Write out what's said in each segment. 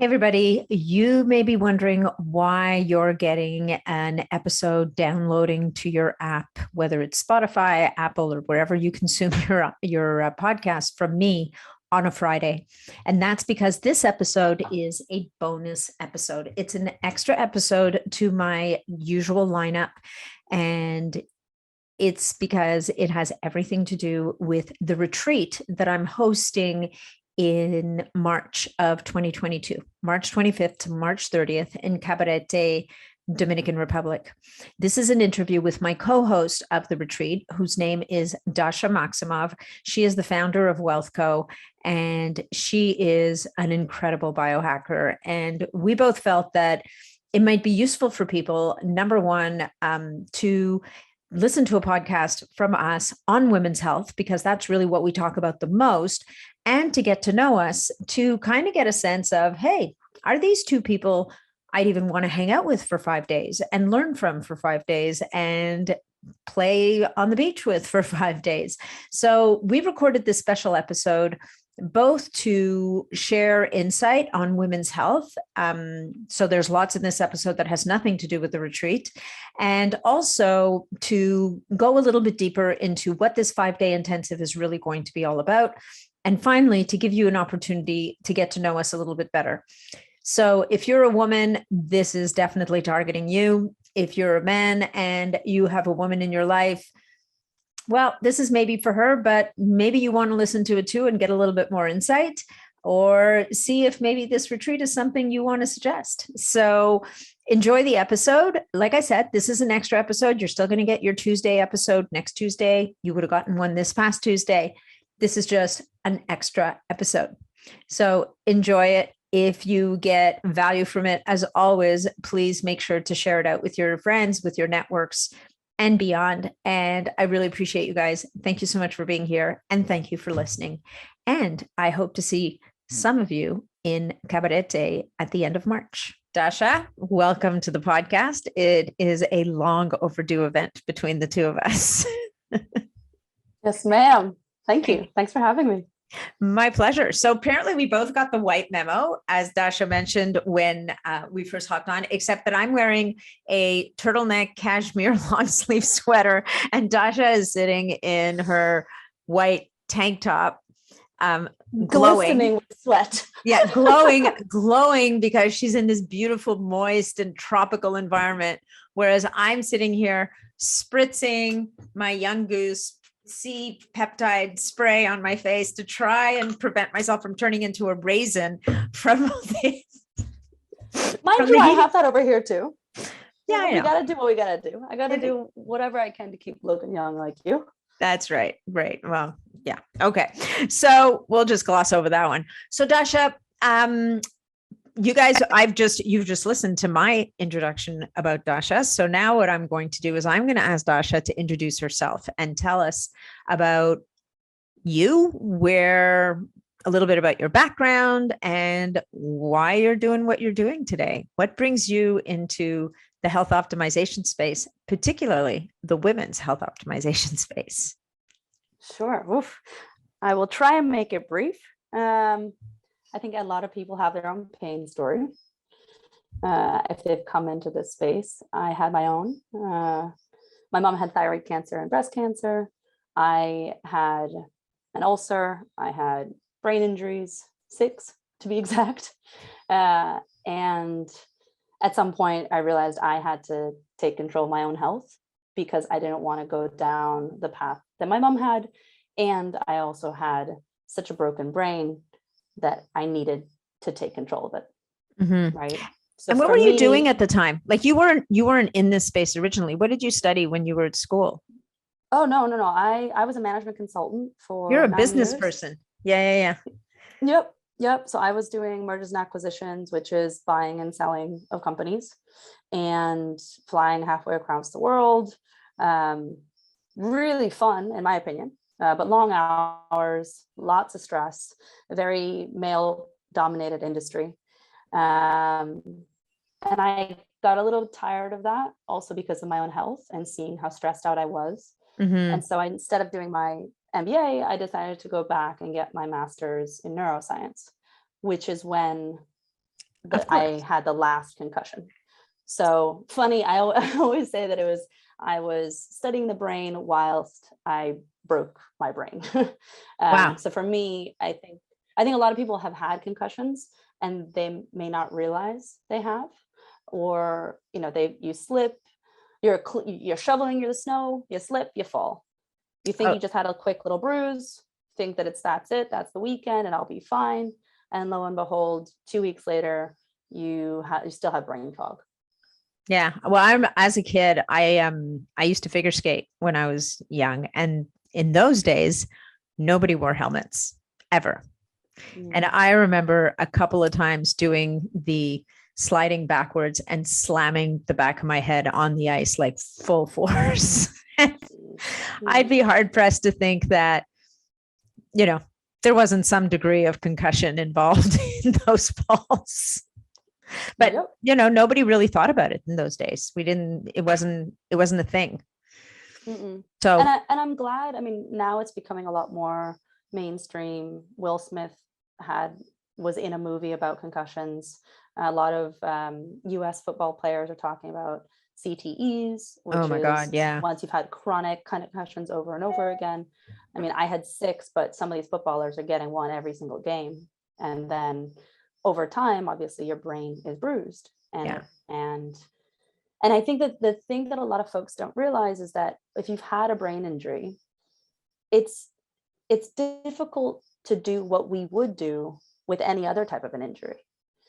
Hey everybody, you may be wondering why you're getting an episode downloading to your app, whether it's Spotify, Apple, or wherever you consume your podcast from me on a Friday. And that's because this episode is a bonus episode. It's an extra episode to my usual lineup. And it's because it has everything to do with the retreat that I'm hosting in March of 2022, March 25th to March 30th in Cabarete, Dominican Republic. This is an interview with my co-host of the retreat, whose name is Dasha Maximov. She is the founder of WealthCo, and she is an incredible biohacker. And we both felt that it might be useful for people, number one, to listen to a podcast from us on women's health, because that's really what we talk about the most, and to get to know us, to kind of get a sense of, hey, are these two people I'd even want to hang out with for 5 days and learn from for 5 days and play on the beach with for 5 days? So we recorded this special episode both to share insight on women's health. So there's lots in this episode that has nothing to do with the retreat, and also to go a little bit deeper into what this 5-day intensive is really going to be all about. And finally, to give you an opportunity to get to know us a little bit better. So if you're a woman, this is definitely targeting you. If you're a man and you have a woman in your life, well, this is maybe for her, but maybe you want to listen to it too and get a little bit more insight, or see if maybe this retreat is something you want to suggest. So enjoy the episode. Like I said, this is an extra episode. You're still going to get your Tuesday episode next Tuesday. You would have gotten one this past Tuesday. This is just an extra episode. So enjoy it. If you get value from it, as always, please make sure to share it out with your friends, with your networks, and beyond. And I really appreciate you guys. Thank you so much for being here. And thank you for listening. And I hope to see some of you in Cabarete at the end of March. Dasha, welcome to the podcast. It is a long overdue event between the two of us. Yes, ma'am. Thank you. Thanks for having me. My pleasure. So apparently we both got the white memo, as Dasha mentioned when we first hopped on, except that I'm wearing a turtleneck cashmere long sleeve sweater and Dasha is sitting in her white tank top, Glistening with sweat. Yeah, glowing because she's in this beautiful, moist and tropical environment. Whereas I'm sitting here spritzing my Young Goose C peptide spray on my face to try and prevent myself from turning into a raisin from the Mind you, I have that over here too. Yeah, I know. We gotta do what we gotta do. I gotta do whatever I can to keep looking young like you. That's right. Right. Well, yeah. Okay. So we'll just gloss over that one. So Dasha, you guys, you've just listened to my introduction about Dasha. So now what I'm going to do is I'm going to ask Dasha to introduce herself and tell us about you, a little bit about your background and why you're doing what you're doing today. What brings you into the health optimization space, particularly the women's health optimization space? Sure. Oof. I will try and make it brief. I think a lot of people have their own pain story. If they've come into this space, I had my own. My mom had thyroid cancer and breast cancer. I had an ulcer. I had brain injuries, 6 to be exact. And at some point I realized I had to take control of my own health because I didn't want to go down the path that my mom had. And I also had such a broken brain that I needed to take control of it. Mm-hmm. Right. So and what were you doing at the time? Like you weren't in this space originally. What did you study when you were at school? Oh, no. I was a management consultant for You're a business years. Person. Yeah. Yep. So I was doing mergers and acquisitions, which is buying and selling of companies, and flying halfway across the world. Really fun, in my opinion. But long hours, lots of stress, a very male-dominated industry. And I got a little tired of that, also because of my own health and seeing how stressed out I was. Mm-hmm. And so instead of doing my MBA, I decided to go back and get my master's in neuroscience, which is when I had the last concussion. So funny, I always say that I was studying the brain whilst I broke my brain. Wow. So for me, I think a lot of people have had concussions and they may not realize they have, or you slip, you're shoveling the snow, you slip, you fall. You think you just had a quick little bruise, think that that's the weekend and I'll be fine. And lo and behold, 2 weeks later, you still have brain fog. Yeah. Well, as a kid, I used to figure skate when I was young, and in those days, nobody wore helmets ever. And I remember a couple of times doing the sliding backwards and slamming the back of my head on the ice, like full force. I'd be hard pressed to think that, there wasn't some degree of concussion involved in those falls. But, nobody really thought about it in those days. It wasn't a thing. So, and I'm glad. I mean, now it's becoming a lot more mainstream. Will Smith was in a movie about concussions. A lot of US football players are talking about CTEs, which God, yeah. Once you've had chronic concussions over and over again. I mean, I had 6, but some of these footballers are getting 1 every single game. And then over time, obviously your brain is bruised. And I think that the thing that a lot of folks don't realize is that if you've had a brain injury, it's difficult to do what we would do with any other type of an injury.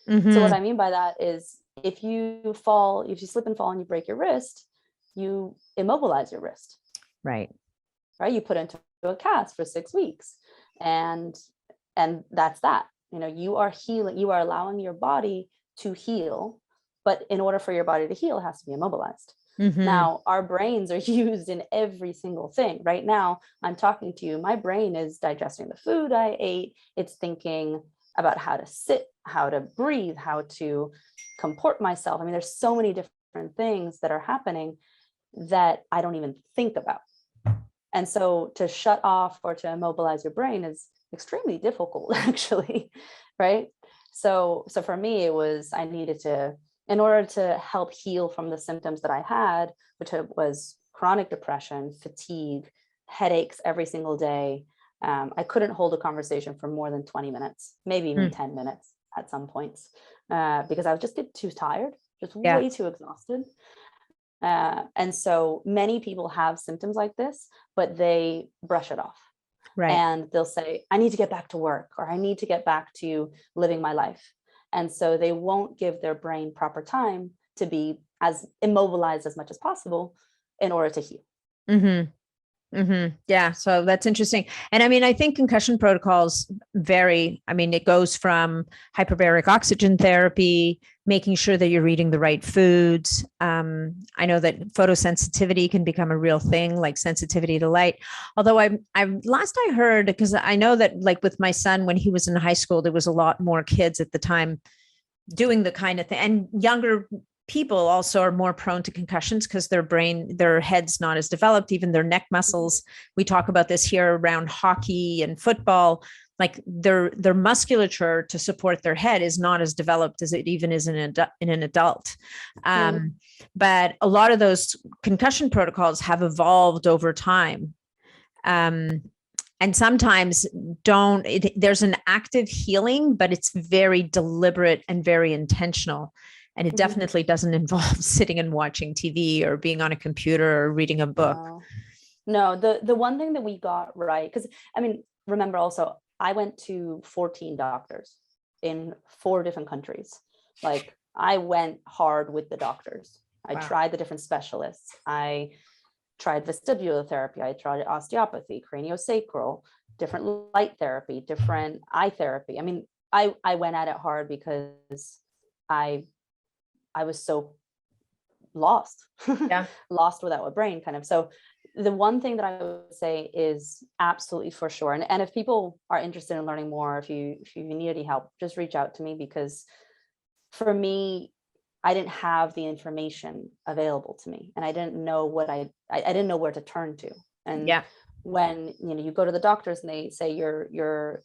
So what I mean by that is if you slip and fall and you break your wrist, you immobilize your wrist. Right. You put into a cast for 6 weeks and that's that. You are healing, you are allowing your body to heal, but in order for your body to heal, it has to be immobilized. Now, our brains are used in every single thing. Right now, I'm talking to you. My brain is digesting the food I ate. It's thinking about how to sit, how to breathe, how to comport myself. I mean, there's so many different things that are happening that I don't even think about. And so to shut off or to immobilize your brain is extremely difficult, actually, right? So for me, it was, I needed to, in order to help heal from the symptoms that I had, which was chronic depression, fatigue, headaches every single day. I couldn't hold a conversation for more than 20 minutes, maybe even 10 minutes at some points, because I would just get too tired, just way too exhausted. And so many people have symptoms like this, but they brush it off. Right. And they'll say, I need to get back to work, or I need to get back to living my life. And so they won't give their brain proper time to be as immobilized as much as possible in order to heal. Yeah. So that's interesting. And I mean, I think concussion protocols vary. I mean, it goes from hyperbaric oxygen therapy, making sure that you're eating the right foods. I know that photosensitivity can become a real thing, like sensitivity to light. Although I last I heard, because I know that like with my son, when he was in high school, there was a lot more kids at the time doing the kind of thing, and younger people also are more prone to concussions because their head's not as developed, even their neck muscles. We talk about this here around hockey and football, like their musculature to support their head is not as developed as it even is in an adult. But a lot of those concussion protocols have evolved over time. And sometimes there's an active healing, but it's very deliberate and very intentional. And it definitely doesn't involve sitting and watching TV or being on a computer or reading a book. No, the one thing that we got right, because I mean, remember also, I went to 14 doctors in 4 different countries. Like I went hard with the doctors. I tried the different specialists. I tried vestibular therapy. I tried osteopathy, craniosacral, different light therapy, different eye therapy. I mean, I went at it hard because I was so lost, lost without a brain kind of. So the one thing that I would say is absolutely for sure. And if people are interested in learning more, if you need any help, just reach out to me, because for me, I didn't have the information available to me, and I didn't know I didn't know where to turn to. And when you go to the doctors and they say your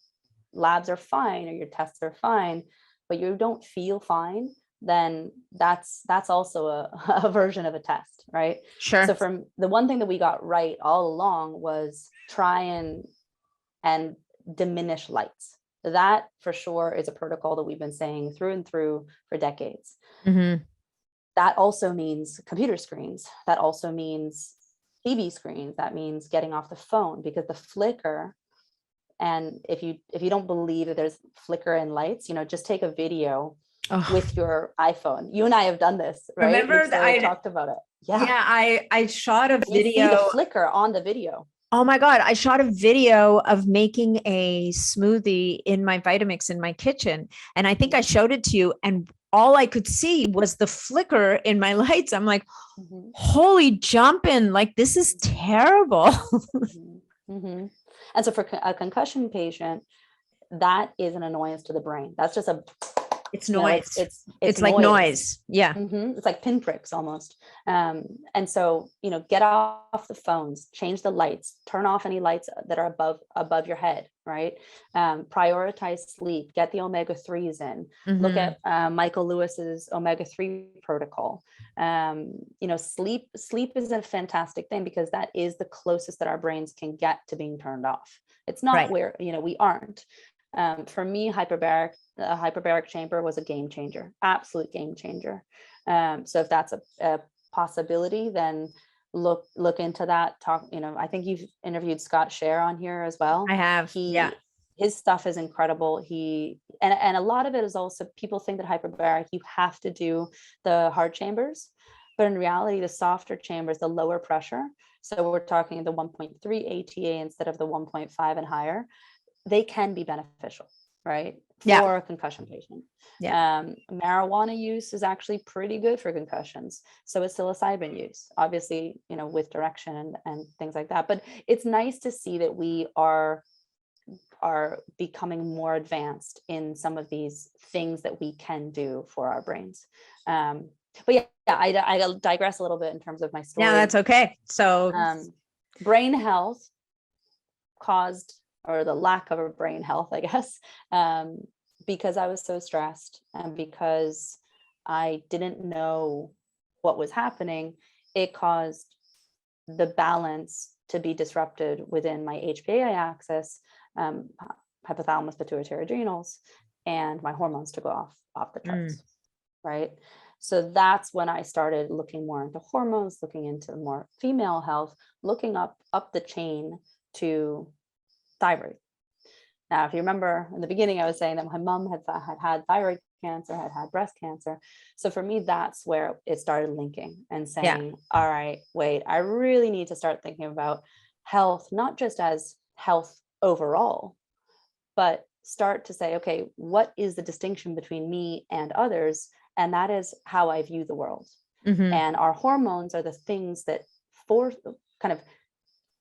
labs are fine or your tests are fine, but but you don't feel fine, then that's also a version of a test, right? Sure. So from the one thing that we got right all along was try and diminish lights. That for sure is a protocol that we've been saying through and through for decades. Mm-hmm. That also means computer screens. That also means TV screens. That means getting off the phone, because the flicker, and if you don't believe that there's flicker in lights, just take a video with your iPhone. You and I have done this, right? Remember that I talked about it. Yeah, I shot a video. You see the flicker on the video. Oh my God. I shot a video of making a smoothie in my Vitamix in my kitchen. And I think I showed it to you, and all I could see was the flicker in my lights. I'm like, holy jumping, like, this is terrible. And so for a concussion patient, that is an annoyance to the brain. That's just it's noise. It's like noise. Yeah. It's like pinpricks almost. And so, get off the phones, change the lights, turn off any lights that are above your head, right? Prioritize sleep, get the omega-3s in, look at Michael Lewis's omega-3 protocol. Sleep is a fantastic thing, because that is the closest that our brains can get to being turned off. It's not where, we aren't. For me, the hyperbaric chamber was a game changer, absolute game changer. So if that's a possibility, then look into that. I think you've interviewed Scott Scher on here as well. I have. His stuff is incredible. And a lot of it is also, people think that hyperbaric, you have to do the hard chambers, but in reality, the softer chambers, the lower pressure. So we're talking the 1.3 ATA instead of the 1.5 and higher. They can be beneficial, right? For a concussion patient. Marijuana use is actually pretty good for concussions. So is psilocybin use, obviously, with direction and things like that. But it's nice to see that we are becoming more advanced in some of these things that we can do for our brains. But I digress a little bit in terms of my story. Yeah, that's okay. So brain health caused, or the lack of a brain health, I guess, because I was so stressed and because I didn't know what was happening, it caused the balance to be disrupted within my HPA axis, hypothalamus, pituitary, adrenals, and my hormones to go off the charts, right? So that's when I started looking more into hormones, looking into more female health, looking up the chain to thyroid. Now, if you remember in the beginning, I was saying that my mom had thyroid cancer, had breast cancer. So for me, that's where it started linking and saying, all right, wait, I really need to start thinking about health, not just as health overall, but start to say, okay, what is the distinction between me and others? And that is how I view the world. And our hormones are the things that kind of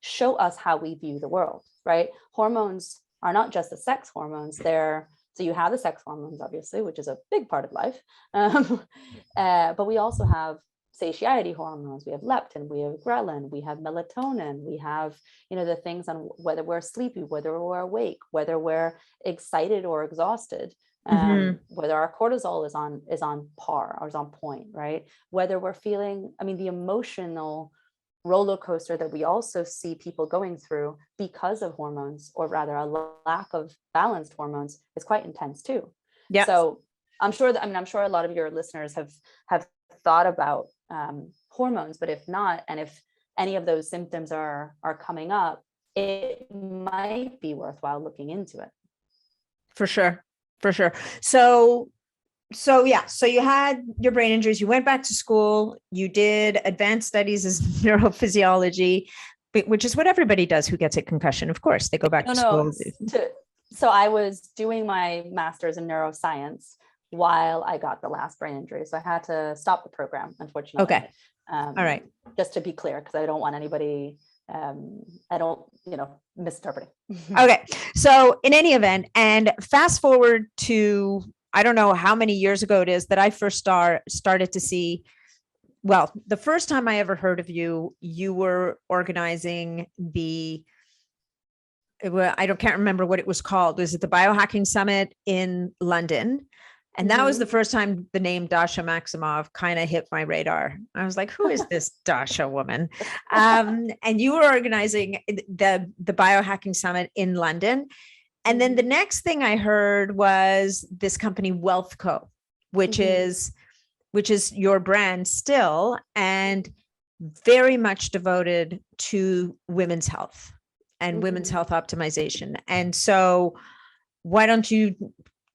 show us how we view the world, right? Hormones are not just the sex hormones. So you have the sex hormones, obviously, which is a big part of life. But we also have satiety hormones. We have leptin, we have ghrelin, we have melatonin, we have, the things on whether we're sleepy, whether we're awake, whether we're excited or exhausted, whether our cortisol is on par or is on point, right? Whether we're feeling, the emotional roller coaster that we also see people going through because of hormones, or rather a lack of balanced hormones, is quite intense too. Yeah. So I'm sure a lot of your listeners have thought about hormones, but if not, and if any of those symptoms are coming up, it might be worthwhile looking into it. For sure. So you had your brain injuries, you went back to school, you did advanced studies as neurophysiology, which is what everybody does who gets a concussion. Of course, they go back to school. So I was doing my master's in neuroscience while I got the last brain injury. So I had to stop the program, unfortunately. Okay. All right. Just to be clear, because I don't want anybody, misinterpreting. Okay. So in any event, and fast forward to, I don't know how many years ago it is that I first started to see, well, the first time I ever heard of you, you were organizing I can't remember what it was called. Was it the Biohacking Summit in London? And that was the first time the name Dasha Maximov kind of hit my radar. I was like, who is this Dasha woman? And you were organizing the Biohacking Summit in London. And then the next thing I heard was this company Wealth Co, which is your brand still, and very much devoted to women's health and women's health optimization. And so why don't you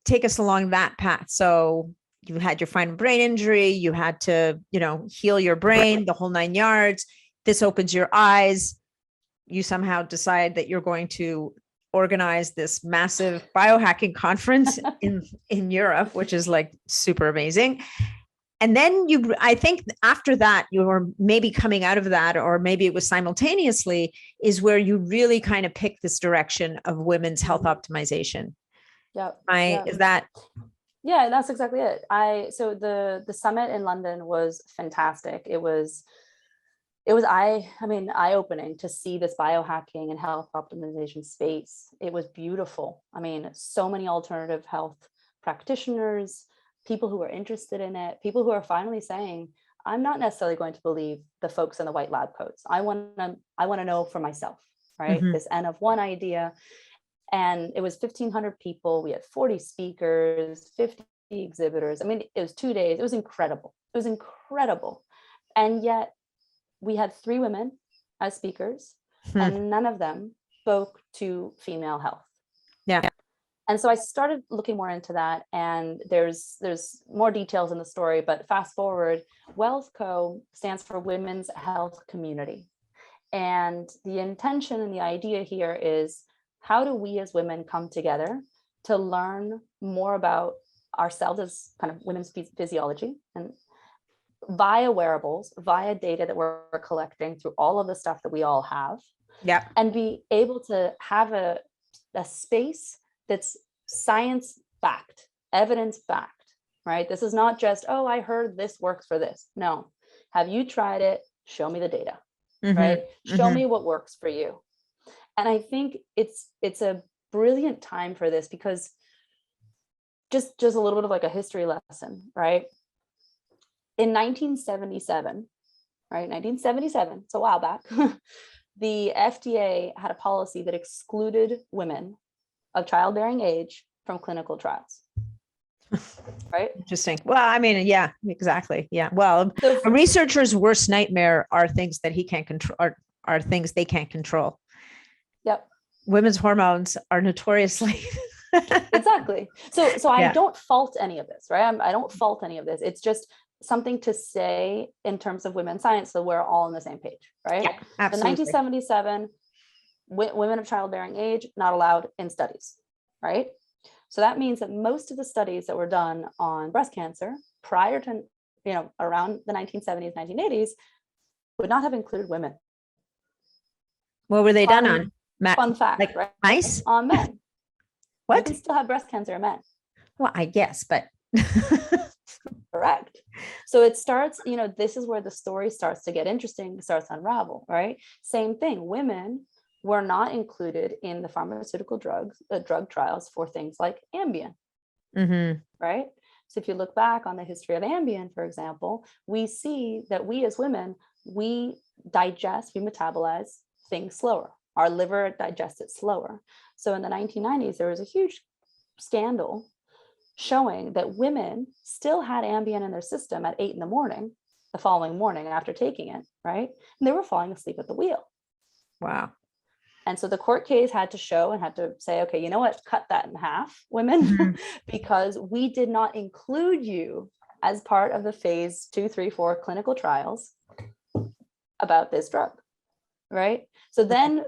take us along that path? So you had your final brain injury, you had to, heal your brain, the whole 9 yards. This opens your eyes. You somehow decide that you're going to organize this massive biohacking conference in Europe, which is like super amazing. And then I think after that, you were maybe coming out of that, or maybe it was simultaneously, is where you really kind of picked this direction of women's health optimization. Is that? Yeah, that's exactly it. So the summit in London was fantastic. It was eye-opening to see this biohacking and health optimization space. It was beautiful. I mean, so many alternative health practitioners, people who are interested in it, people who are finally saying, I'm not necessarily going to believe the folks in the white lab coats. I want to know for myself, right? This N of 1 idea. And it was 1,500 people. We had 40 speakers, 50 exhibitors. I mean, it was 2 days. It was incredible. It was incredible. And yet we had 3 women as speakers, and none of them spoke to female health. Yeah. And so I started looking more into that, and there's more details in the story, but fast forward, Wealth Co stands for Women's Health Community. And the intention and the idea here is, how do we as women come together to learn more about ourselves as kind of women's physiology, and via wearables, via data that we're collecting through all of the stuff that we all have, and be able to have a space that's science-backed, evidence-backed, right? This is not just, oh, I heard this works for this. No. Have you tried it? Show me the data, right? Show me what works for you. And I think it's a brilliant time for this, because just a little bit of like a history lesson, right? In 1977, right? 1977, it's a while back, the FDA had a policy that excluded women of childbearing age from clinical trials. Right? Interesting. Well, I mean, yeah, exactly. Yeah. Well, so a researcher's worst nightmare are things that he can't control, are things they can't control. Yep. Women's hormones are notoriously. Exactly. So I don't fault any of this, right? I don't fault any of this. It's just something to say in terms of women's science, so we're all on the same page, right? Yeah, absolutely. The 1977, women of childbearing age not allowed in studies, right? So that means that most of the studies that were done on breast cancer prior to, around the 1970s, 1980s, would not have included women. What were they done on? Fun fact, like right? Mice? On men. What? You can still have breast cancer in men. Well, I guess, but. Correct. So it starts, this is where the story starts to get interesting, starts to unravel, right? Same thing. Women were not included in the pharmaceutical drug trials for things like Ambien, right? So if you look back on the history of Ambien, for example, we see that we as women, we metabolize things slower. Our liver digests it slower. So in the 1990s, there was a huge scandal showing that women still had Ambien in their system at 8 a.m, the following morning after taking it, right? And they were falling asleep at the wheel. Wow. And so the court case had to say, okay, you know what, cut that in half, women, because we did not include you as part of the phase 2, 3, 4 clinical trials about this drug, right? So then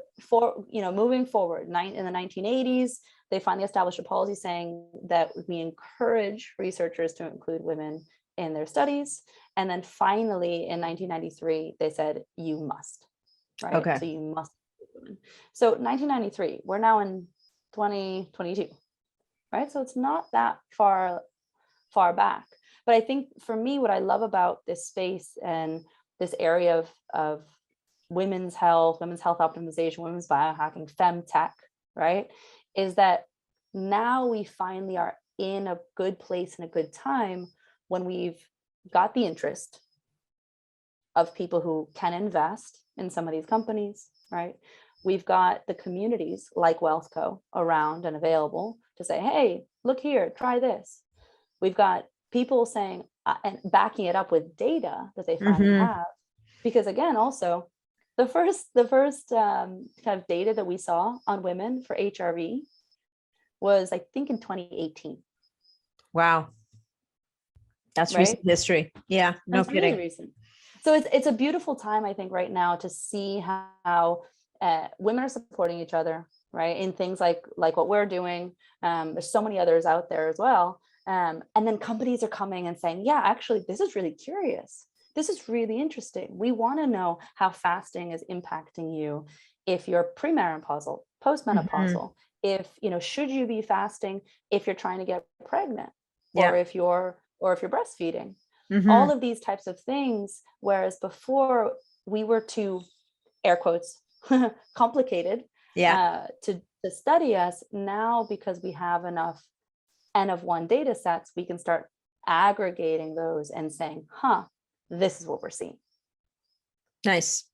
moving forward, in the 1980s, they finally established a policy saying that we encourage researchers to include women in their studies. And then finally in 1993, they said, you must, right? Okay. So you must include women. So 1993, we're now in 2022, right? So it's not that far back. But I think for me, what I love about this space and this area of women's health optimization, women's biohacking, femtech, right, is that now we finally are in a good place and a good time when we've got the interest of people who can invest in some of these companies, right? We've got the communities like WealthCo around and available to say, hey, look here, try this. We've got people saying and backing it up with data that they finally have. Because again, also the first kind of data that we saw on women for HRV was, I think, in 2018. Wow. That's right? recent history. Yeah, no That's kidding. Really recent. So it's a beautiful time, I think, right now to see how women are supporting each other, right? In things like what we're doing. There's so many others out there as well. And then companies are coming and saying, yeah, actually, this is really curious. This is really interesting. We want to know how fasting is impacting you if you're premenopausal, postmenopausal, if, should you be fasting if you're trying to get pregnant, or if you're breastfeeding. All of these types of things, whereas before we were too, air quotes, complicated to study us. Now, because we have enough N of 1 data sets, we can start aggregating those and saying, this is what we're seeing. Nice.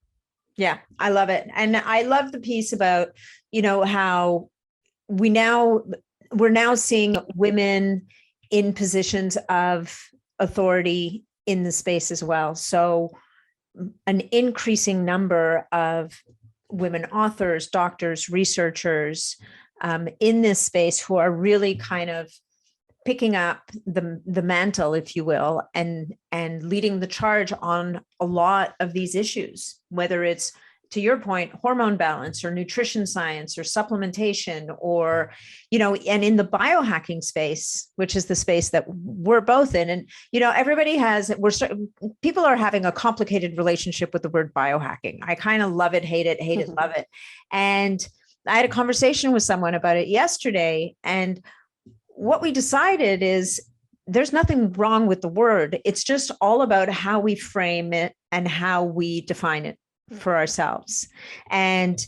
Yeah, I love it. And I love the piece about, how we're now seeing women in positions of authority in the space as well. So an increasing number of women authors, doctors, researchers in this space who are really kind of picking up the mantle, if you will, and leading the charge on a lot of these issues, whether it's, to your point, hormone balance or nutrition science or supplementation, or, and in the biohacking space, which is the space that we're both in. And, everybody people are having a complicated relationship with the word biohacking. I kind of love it, hate it, love it. And I had a conversation with someone about it yesterday, and what we decided is there's nothing wrong with the word. It's just all about how we frame it and how we define it for ourselves. And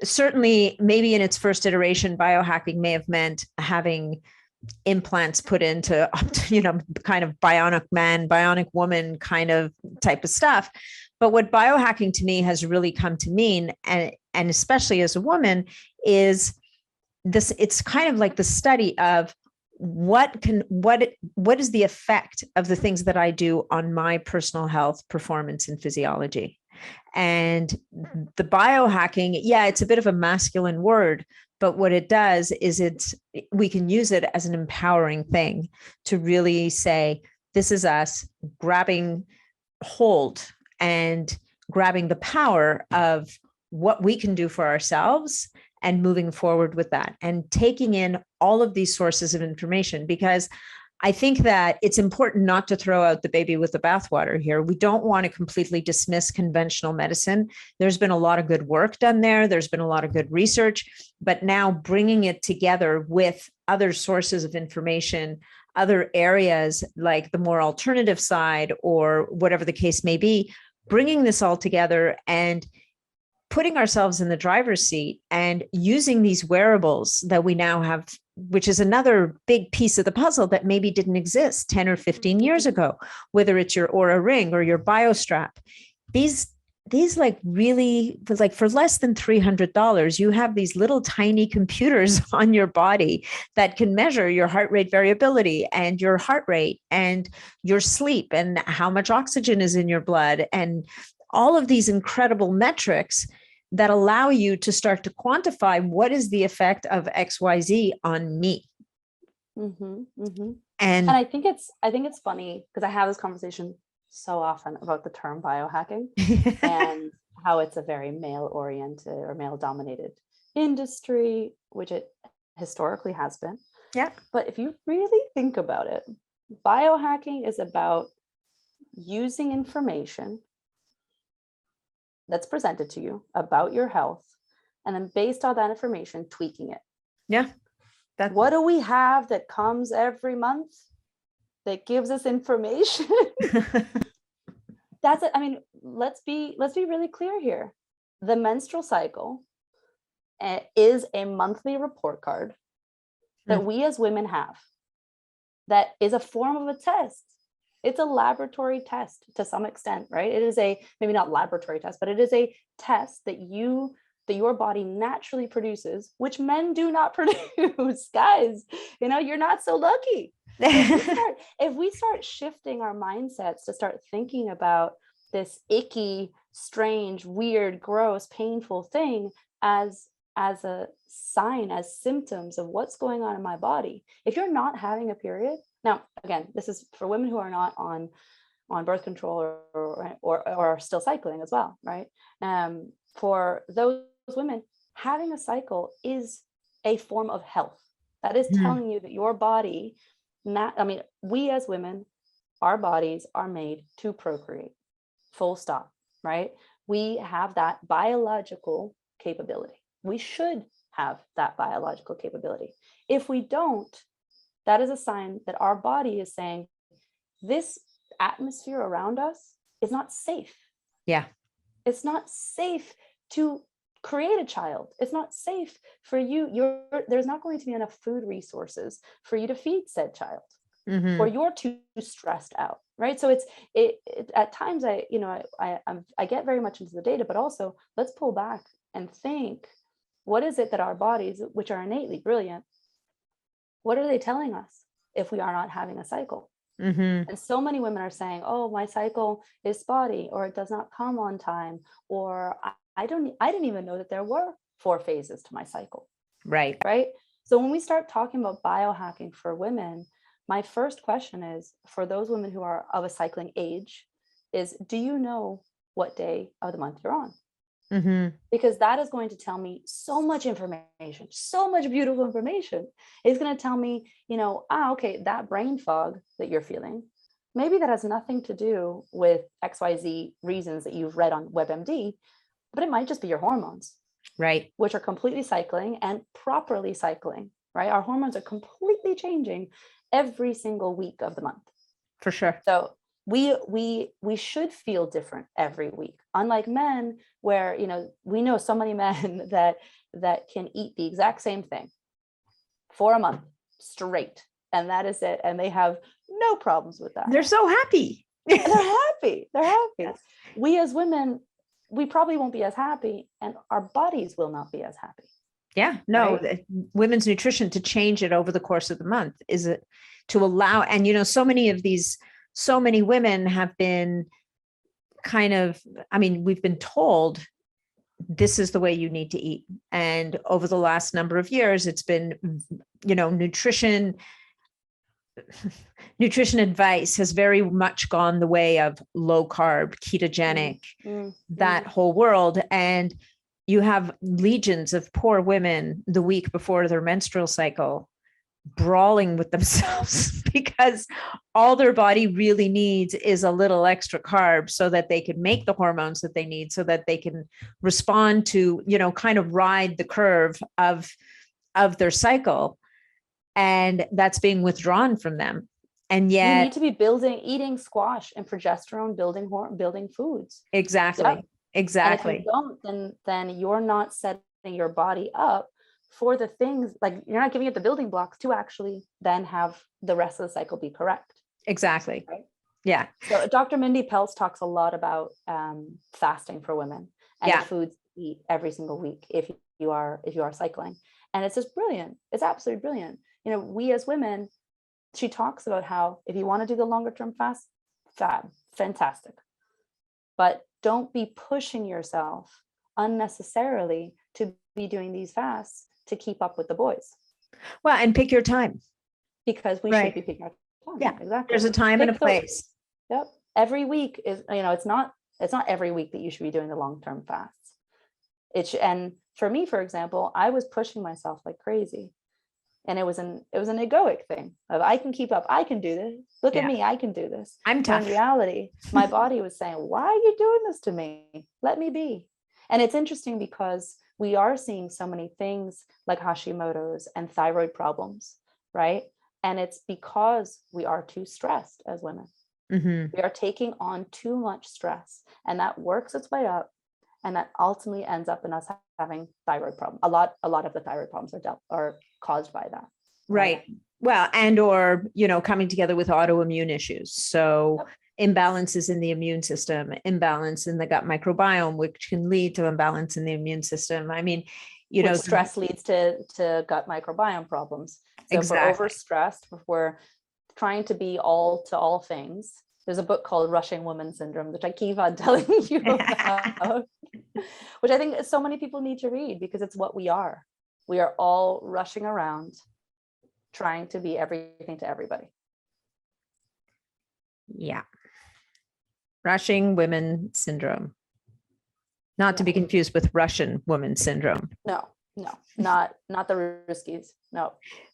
certainly, maybe in its first iteration, biohacking may have meant having implants put into, kind of bionic man, bionic woman kind of type of stuff. But what biohacking to me has really come to mean, and especially as a woman, is this, it's kind of like the study of what is the effect of the things that I do on my personal health, performance, and physiology. And the biohacking, it's a bit of a masculine word, but what it does is we can use it as an empowering thing to really say, this is us grabbing hold and grabbing the power of what we can do for ourselves and moving forward with that and taking in all of these sources of information, because I think that it's important not to throw out the baby with the bathwater here. We don't want to completely dismiss conventional medicine. There's been a lot of good work done there. There's been a lot of good research, but now bringing it together with other sources of information, other areas like the more alternative side or whatever the case may be, bringing this all together and putting ourselves in the driver's seat and using these wearables that we now have, which is another big piece of the puzzle that maybe didn't exist 10 or 15 years ago, whether it's your Aura Ring or your BioStrap. These really, like for less than $300, you have these little tiny computers on your body that can measure your heart rate variability and your heart rate and your sleep and how much oxygen is in your blood and all of these incredible metrics that allow you to start to quantify what is the effect of XYZ on me. And I think it's funny because I have this conversation so often about the term biohacking and how it's a very male-oriented or male-dominated industry, which it historically has been. Yeah. But if you really think about it, biohacking is about using information that's presented to you about your health, and then based on that information, tweaking it. Yeah. What do we have that comes every month that gives us information? That's it. I mean, let's be really clear here. The menstrual cycle is a monthly report card that we as women have. that is a form of a test. It's a laboratory test to some extent, right? It is maybe not laboratory test, but it is a test that your body naturally produces, which men do not produce. Guys, you're not so lucky. If we start shifting our mindsets to start thinking about this icky, strange, weird, gross, painful thing as a sign, as symptoms of what's going on in my body. If you're not having a period, now again, this is for women who are not on birth control or are still cycling as well, right? For those women, having a cycle is a form of health. That is telling you that your body, we as women, our bodies are made to procreate, full stop, right? We have that biological capability. We should have that biological capability. If we don't, that is a sign that our body is saying, this atmosphere around us is not safe. Yeah. It's not safe to create a child. It's not safe for you. There's not going to be enough food resources for you to feed said child, or you're too stressed out, right? So it at times I get very much into the data, but also let's pull back and think, what is it that our bodies, which are innately brilliant, what are they telling us if we are not having a cycle? And so many women are saying, oh, my cycle is spotty, or it does not come on time, or I didn't even know that there were 4 phases to my cycle. Right. So when we start talking about biohacking for women, my first question is, for those women who are of a cycling age, is, do you know what day of the month you're on? Because that is going to tell me so much information, so much beautiful information. It's going to tell me, okay, that brain fog that you're feeling, maybe that has nothing to do with XYZ reasons that you've read on WebMD, but it might just be your hormones, right? Which are completely cycling and properly cycling, right? Our hormones are completely changing every single week of the month. For sure. So we should feel different every week, unlike men, where we know so many men that can eat the exact same thing for a month straight, and that is it, and they have no problems with that. They're so happy. They're happy. Yes. We as women, we probably won't be as happy, and our bodies will not be as happy. Yeah, no, right? Women's nutrition, to change it over the course of the month, is it to allow, and so many women have been we've been told this is the way you need to eat. And over the last number of years, it's been, nutrition advice has very much gone the way of low carb, ketogenic, that whole world. And you have legions of poor women the week before their menstrual cycle brawling with themselves because all their body really needs is a little extra carb so that they can make the hormones that they need, so that they can respond to, kind of ride the curve of their cycle. And that's being withdrawn from them. And yet you need to be eating squash and progesterone building foods. Exactly. Yep. Exactly. And if you don't, then you're not setting your body up for the things, like you're not giving it the building blocks to actually then have the rest of the cycle be correct. Exactly. Right? Yeah. So Dr. Mindy Pelz talks a lot about fasting for women and the foods to eat every single week if you are cycling. And it's just brilliant. It's absolutely brilliant. We as women, she talks about how if you want to do the longer term fast, fantastic. But don't be pushing yourself unnecessarily to be doing these fasts to keep up with the boys. Well, and pick your time. Because we should be picking our time. Yeah, exactly. There's a time and a place. Yep. Every week is, it's not every week that you should be doing the long-term fasts. And for me, for example, I was pushing myself like crazy. And it was an egoic thing of, I can keep up. I can do this. Look at me. I can do this. I'm tough. In reality, my body was saying, why are you doing this to me? Let me be. And it's interesting because we are seeing so many things like Hashimoto's and thyroid problems, right? And it's because we are too stressed as women. We are taking on too much stress, and that works its way up, and that ultimately ends up in us having thyroid problems. A lot of the thyroid problems are caused by that. Right. Well, and or, coming together with autoimmune issues. So imbalances in the immune system, imbalance in the gut microbiome, which can lead to imbalance in the immune system. I mean, stress leads to gut microbiome problems. So exactly. If we're overstressed, if we're trying to be all to all things, there's a book called Rushing Woman Syndrome, which I keep on telling you about, which I think so many people need to read because it's what we are. We are all rushing around trying to be everything to everybody. Yeah. Rushing women syndrome. Not to be confused with Russian woman syndrome. No, not the Ruskies. No.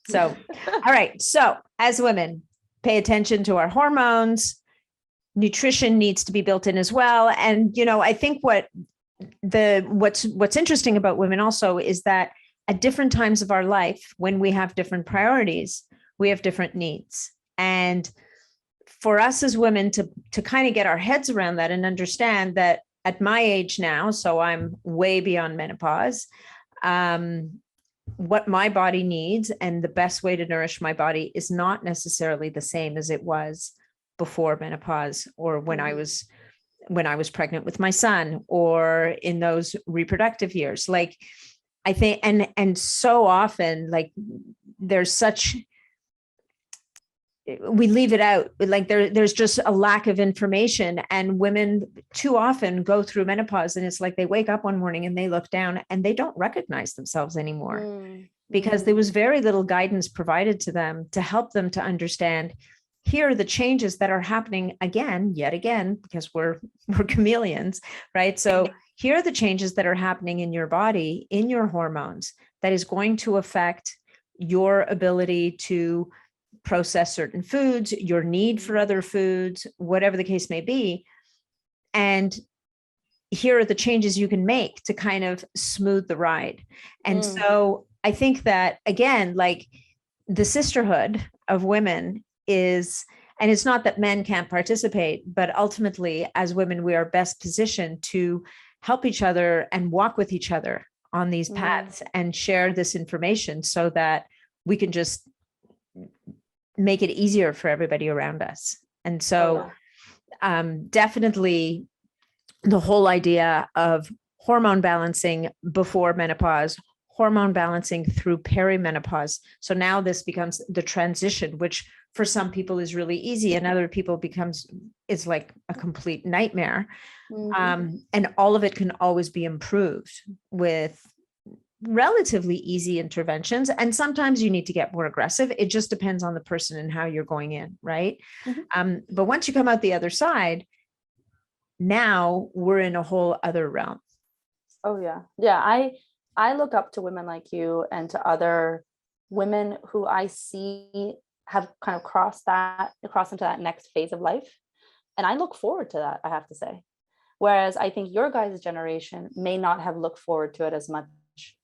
So, all right. So as women, pay attention to our hormones. Nutrition needs to be built in as well. And, I think what's interesting about women also is that at different times of our life, when we have different priorities, we have different needs. And for us as women to kind of get our heads around that and understand that at my age now, so I'm way beyond menopause, what my body needs and the best way to nourish my body is not necessarily the same as it was before menopause or when I was pregnant with my son or in those reproductive years. Like, I think, and so often, like, we leave it out. Like there's just a lack of information, and women too often go through menopause and it's like they wake up one morning and they look down and they don't recognize themselves anymore because there was very little guidance provided to them to help them to understand, here are the changes that are happening yet again, because we're chameleons, right? So here are the changes that are happening in your body, in your hormones, that is going to affect your ability to process certain foods, your need for other foods, whatever the case may be. And here are the changes you can make to kind of smooth the ride. And so I think that, again, like the sisterhood of women is, and it's not that men can't participate, but ultimately as women, we are best positioned to help each other and walk with each other on these paths and share this information so that we can just make it easier for everybody around us. And so definitely the whole idea of hormone balancing before menopause, hormone balancing through perimenopause. So now this becomes the transition, which for some people is really easy and other people is like a complete nightmare. And all of it can always be improved with relatively easy interventions. And sometimes you need to get more aggressive. It just depends on the person and how you're going in, right? But once you come out the other side, now we're in a whole other realm. Oh yeah. Yeah. I look up to women like you and to other women who I see have kind of crossed into that next phase of life. And I look forward to that, I have to say. Whereas I think your guys' generation may not have looked forward to it as much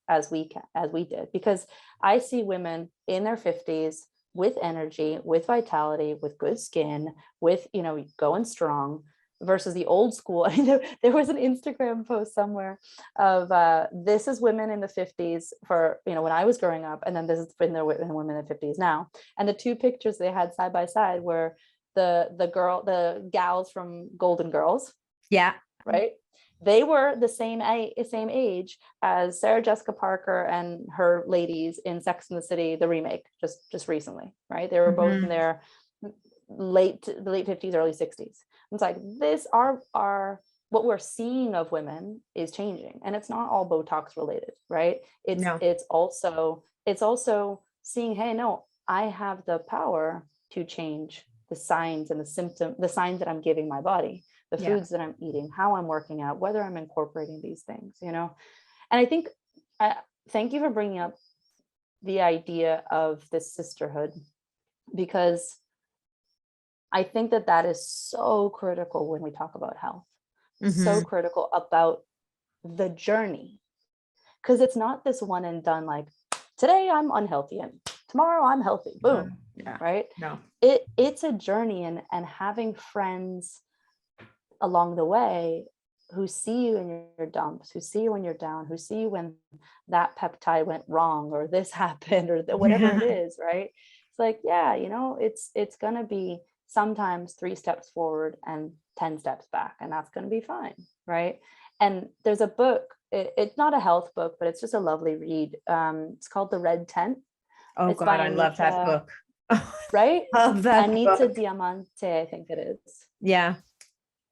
as we did, because I see women in their 50s with energy, with vitality, with good skin, with, going strong, versus the old school. I mean, there was an Instagram post somewhere of this is women in the 50s for, when I was growing up, and then this is women in the 50s now. And the two pictures they had side by side were the gals from Golden Girls. Yeah. Right. They were the same age as Sarah Jessica Parker and her ladies in Sex and the City, the remake, just recently. Right. They were both in their late 50s, early 60s. It's like our what we're seeing of women is changing, and it's not all Botox related, right? It's also seeing, hey, no, I have the power to change the signs and the signs that I'm giving my body, the foods that I'm eating, how I'm working out, whether I'm incorporating these things, And I think, thank you for bringing up the idea of this sisterhood, because I think that is so critical when we talk about health, so critical about the journey, because it's not this one and done, like today I'm unhealthy and tomorrow I'm healthy, boom. Right. No, it's a journey, and having friends along the way who see you in your dumps, who see you when you're down, who see you when that peptide went wrong or this happened or whatever it is, right? It's like, yeah, it's going to be sometimes 3 steps forward and 10 steps back, and that's going to be fine, right? And there's a book, it's not a health book, but it's just a lovely read. It's called The Red Tent. Oh It's God, by I love that book. right? Love that Anita book. Diamante, I think it is. Yeah.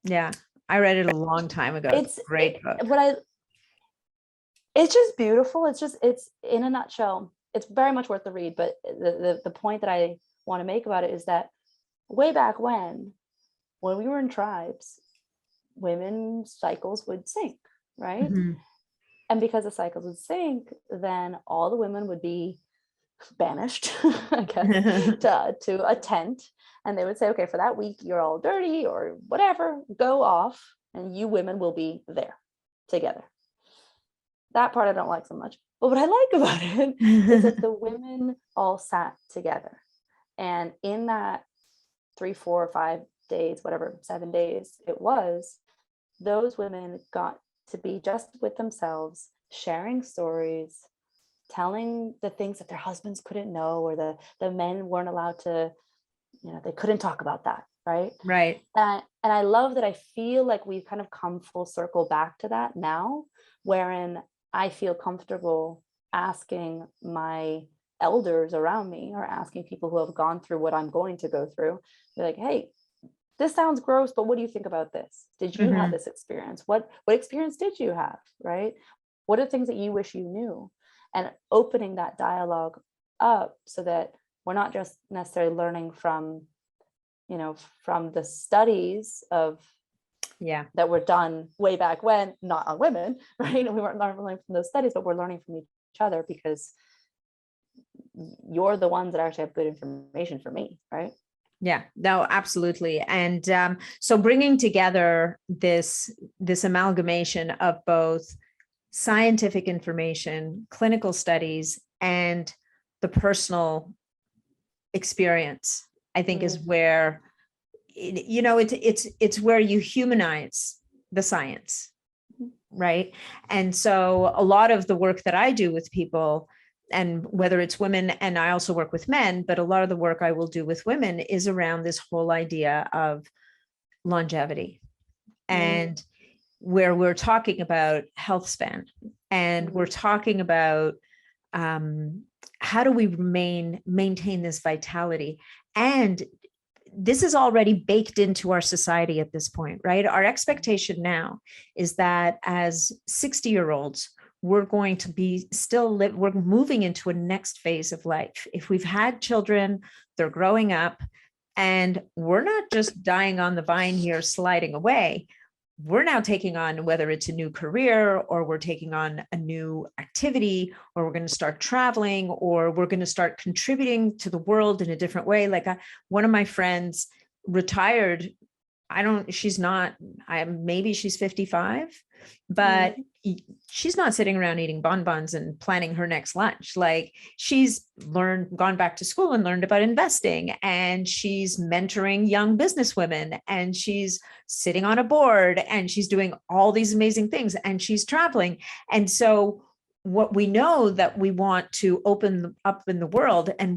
Yeah. I read it a long time ago. It's a great book. It's just beautiful. It's in a nutshell, it's very much worth the read. But the point that I want to make about it is that way back when we were in tribes, women's cycles would sink, right? Mm-hmm. And because the cycles would sink, then all the women would be banished, I guess, to a tent. And they would say, okay, for that week, you're all dirty or whatever, go off, and you women will be there together. That part I don't like so much. But what I like about it is that the women all sat together. And in that 3, 4, 5 days, whatever, 7 days it was, those women got to be just with themselves, sharing stories, telling the things that their husbands couldn't know, or the men weren't allowed to, they couldn't talk about that, right? Right. And I love that. I feel like we've kind of come full circle back to that now, wherein I feel comfortable asking my elders around me, or asking people who have gone through what I'm going to go through, be like, hey, this sounds gross, but what do you think about this? Did you have this experience? What experience did you have, right? What are things that you wish you knew? And opening that dialogue up so that we're not just necessarily learning from the studies of that were done way back when, not on women, right? And we weren't learning from those studies, but we're learning from each other, because you're the ones that actually have good information for me, right? Yeah, no, absolutely. And so bringing together this amalgamation of both scientific information, clinical studies, and the personal experience, I think is where, it's where you humanize the science, right? And so a lot of the work that I do with people, and whether it's women, and I also work with men, but a lot of the work I will do with women is around this whole idea of longevity, and where we're talking about health span, and we're talking about how do we maintain this vitality. And this is already baked into our society at this point, right? Our expectation now is that as 60-year-olds, we're going to be we're moving into a next phase of life. If we've had children, they're growing up, and we're not just dying on the vine here, sliding away. We're now taking on, whether it's a new career, or we're taking on a new activity, or we're going to start traveling, or we're going to start contributing to the world in a different way. Like one of my friends retired. Maybe she's 55, but she's not sitting around eating bonbons and planning her next lunch. Like, she's gone back to school and learned about investing, and she's mentoring young businesswomen, and she's sitting on a board, and she's doing all these amazing things, and she's traveling. And so what we know that we want to open up in the world, and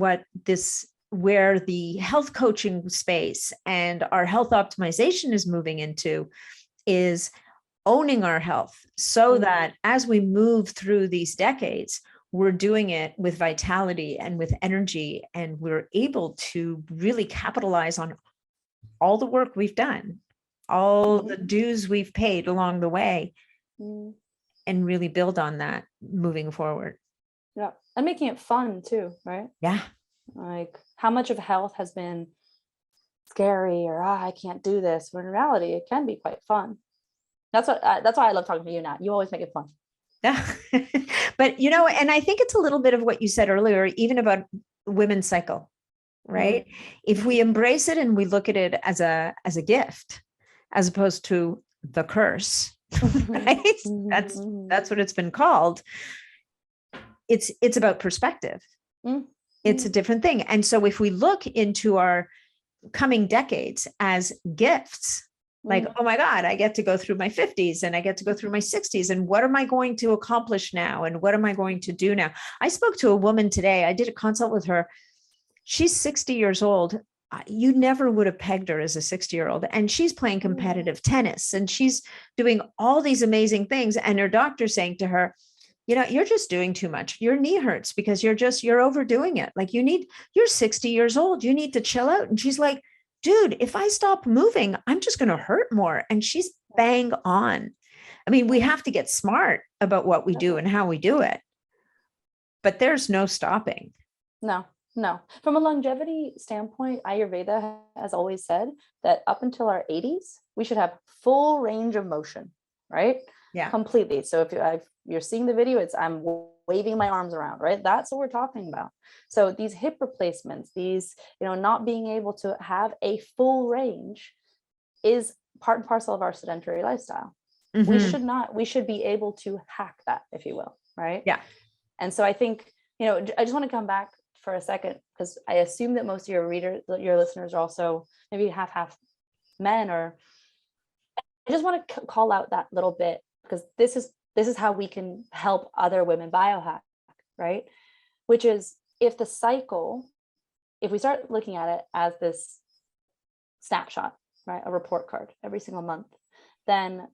where the health coaching space and our health optimization is moving into, is owning our health, so that as we move through these decades, we're doing it with vitality and with energy, and we're able to really capitalize on all the work we've done, all the dues we've paid along the way, and really build on that moving forward. Yeah. And making it fun too, right? Yeah. Like, how much of health has been scary, or I can't do this, when in reality it can be quite fun. That's why I love talking to you, Nat. You always make it fun. Yeah. But and I think it's a little bit of what you said earlier, even about women's cycle, right? If we embrace it and we look at it as a gift, as opposed to the curse, right? That's what it's been called. It's about perspective. It's a different thing. And so if we look into our coming decades as gifts, Like, oh my God, I get to go through my 50s and I get to go through my 60s. And what am I going to accomplish now? And what am I going to do now? I spoke to a woman today. I did a consult with her. She's 60 years old. You never would have pegged her as a 60-year-old. And she's playing competitive tennis and she's doing all these amazing things. And her doctor's saying to her, you're just doing too much. Your knee hurts because you're overdoing it. Like you're 60 years old. You need to chill out. And she's like, dude, if I stop moving, I'm just going to hurt more. And she's bang on. I mean, we have to get smart about what we do and how we do it, but there's no stopping. No. From a longevity standpoint, Ayurveda has always said that up until our 80s, we should have full range of motion, right? Yeah. Completely. So if you're seeing the video, I'm waving my arms around, right? That's what we're talking about. So these hip replacements, these, not being able to have a full range is part and parcel of our sedentary lifestyle. We should be able to hack that, if you will, right? Yeah. And so I think, I just want to come back for a second, because I assume that most of your listeners are also maybe half men, or I just want to call out that little bit, because this is how we can help other women biohack, right? Which is if we start looking at it as this snapshot, right? A report card every single month, then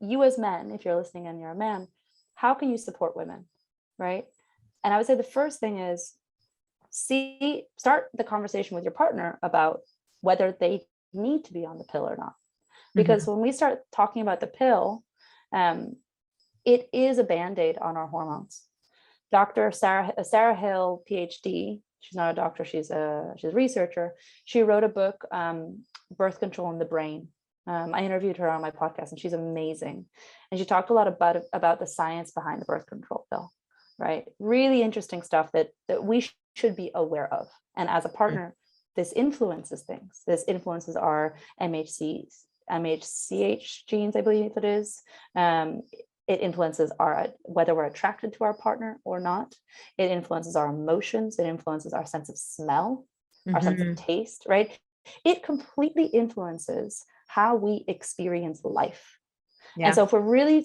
you as men, if you're listening and you're a man, how can you support women, right? And I would say the first thing is start the conversation with your partner about whether they need to be on the pill or not. Because when we start talking about the pill, it is a Band-Aid on our hormones. Dr. Sarah Hill, PhD, she's not a doctor, she's a researcher. She wrote a book, Birth Control in the Brain. I interviewed her on my podcast and she's amazing. And she talked a lot about the science behind the birth control pill, right? Really interesting stuff that we should be aware of. And as a partner, this influences things. This influences our MHCH genes, I believe it is. It influences whether we're attracted to our partner or not. It influences our emotions. It influences our sense of smell, our sense of taste, right? It completely influences how we experience life. Yeah. And so if we really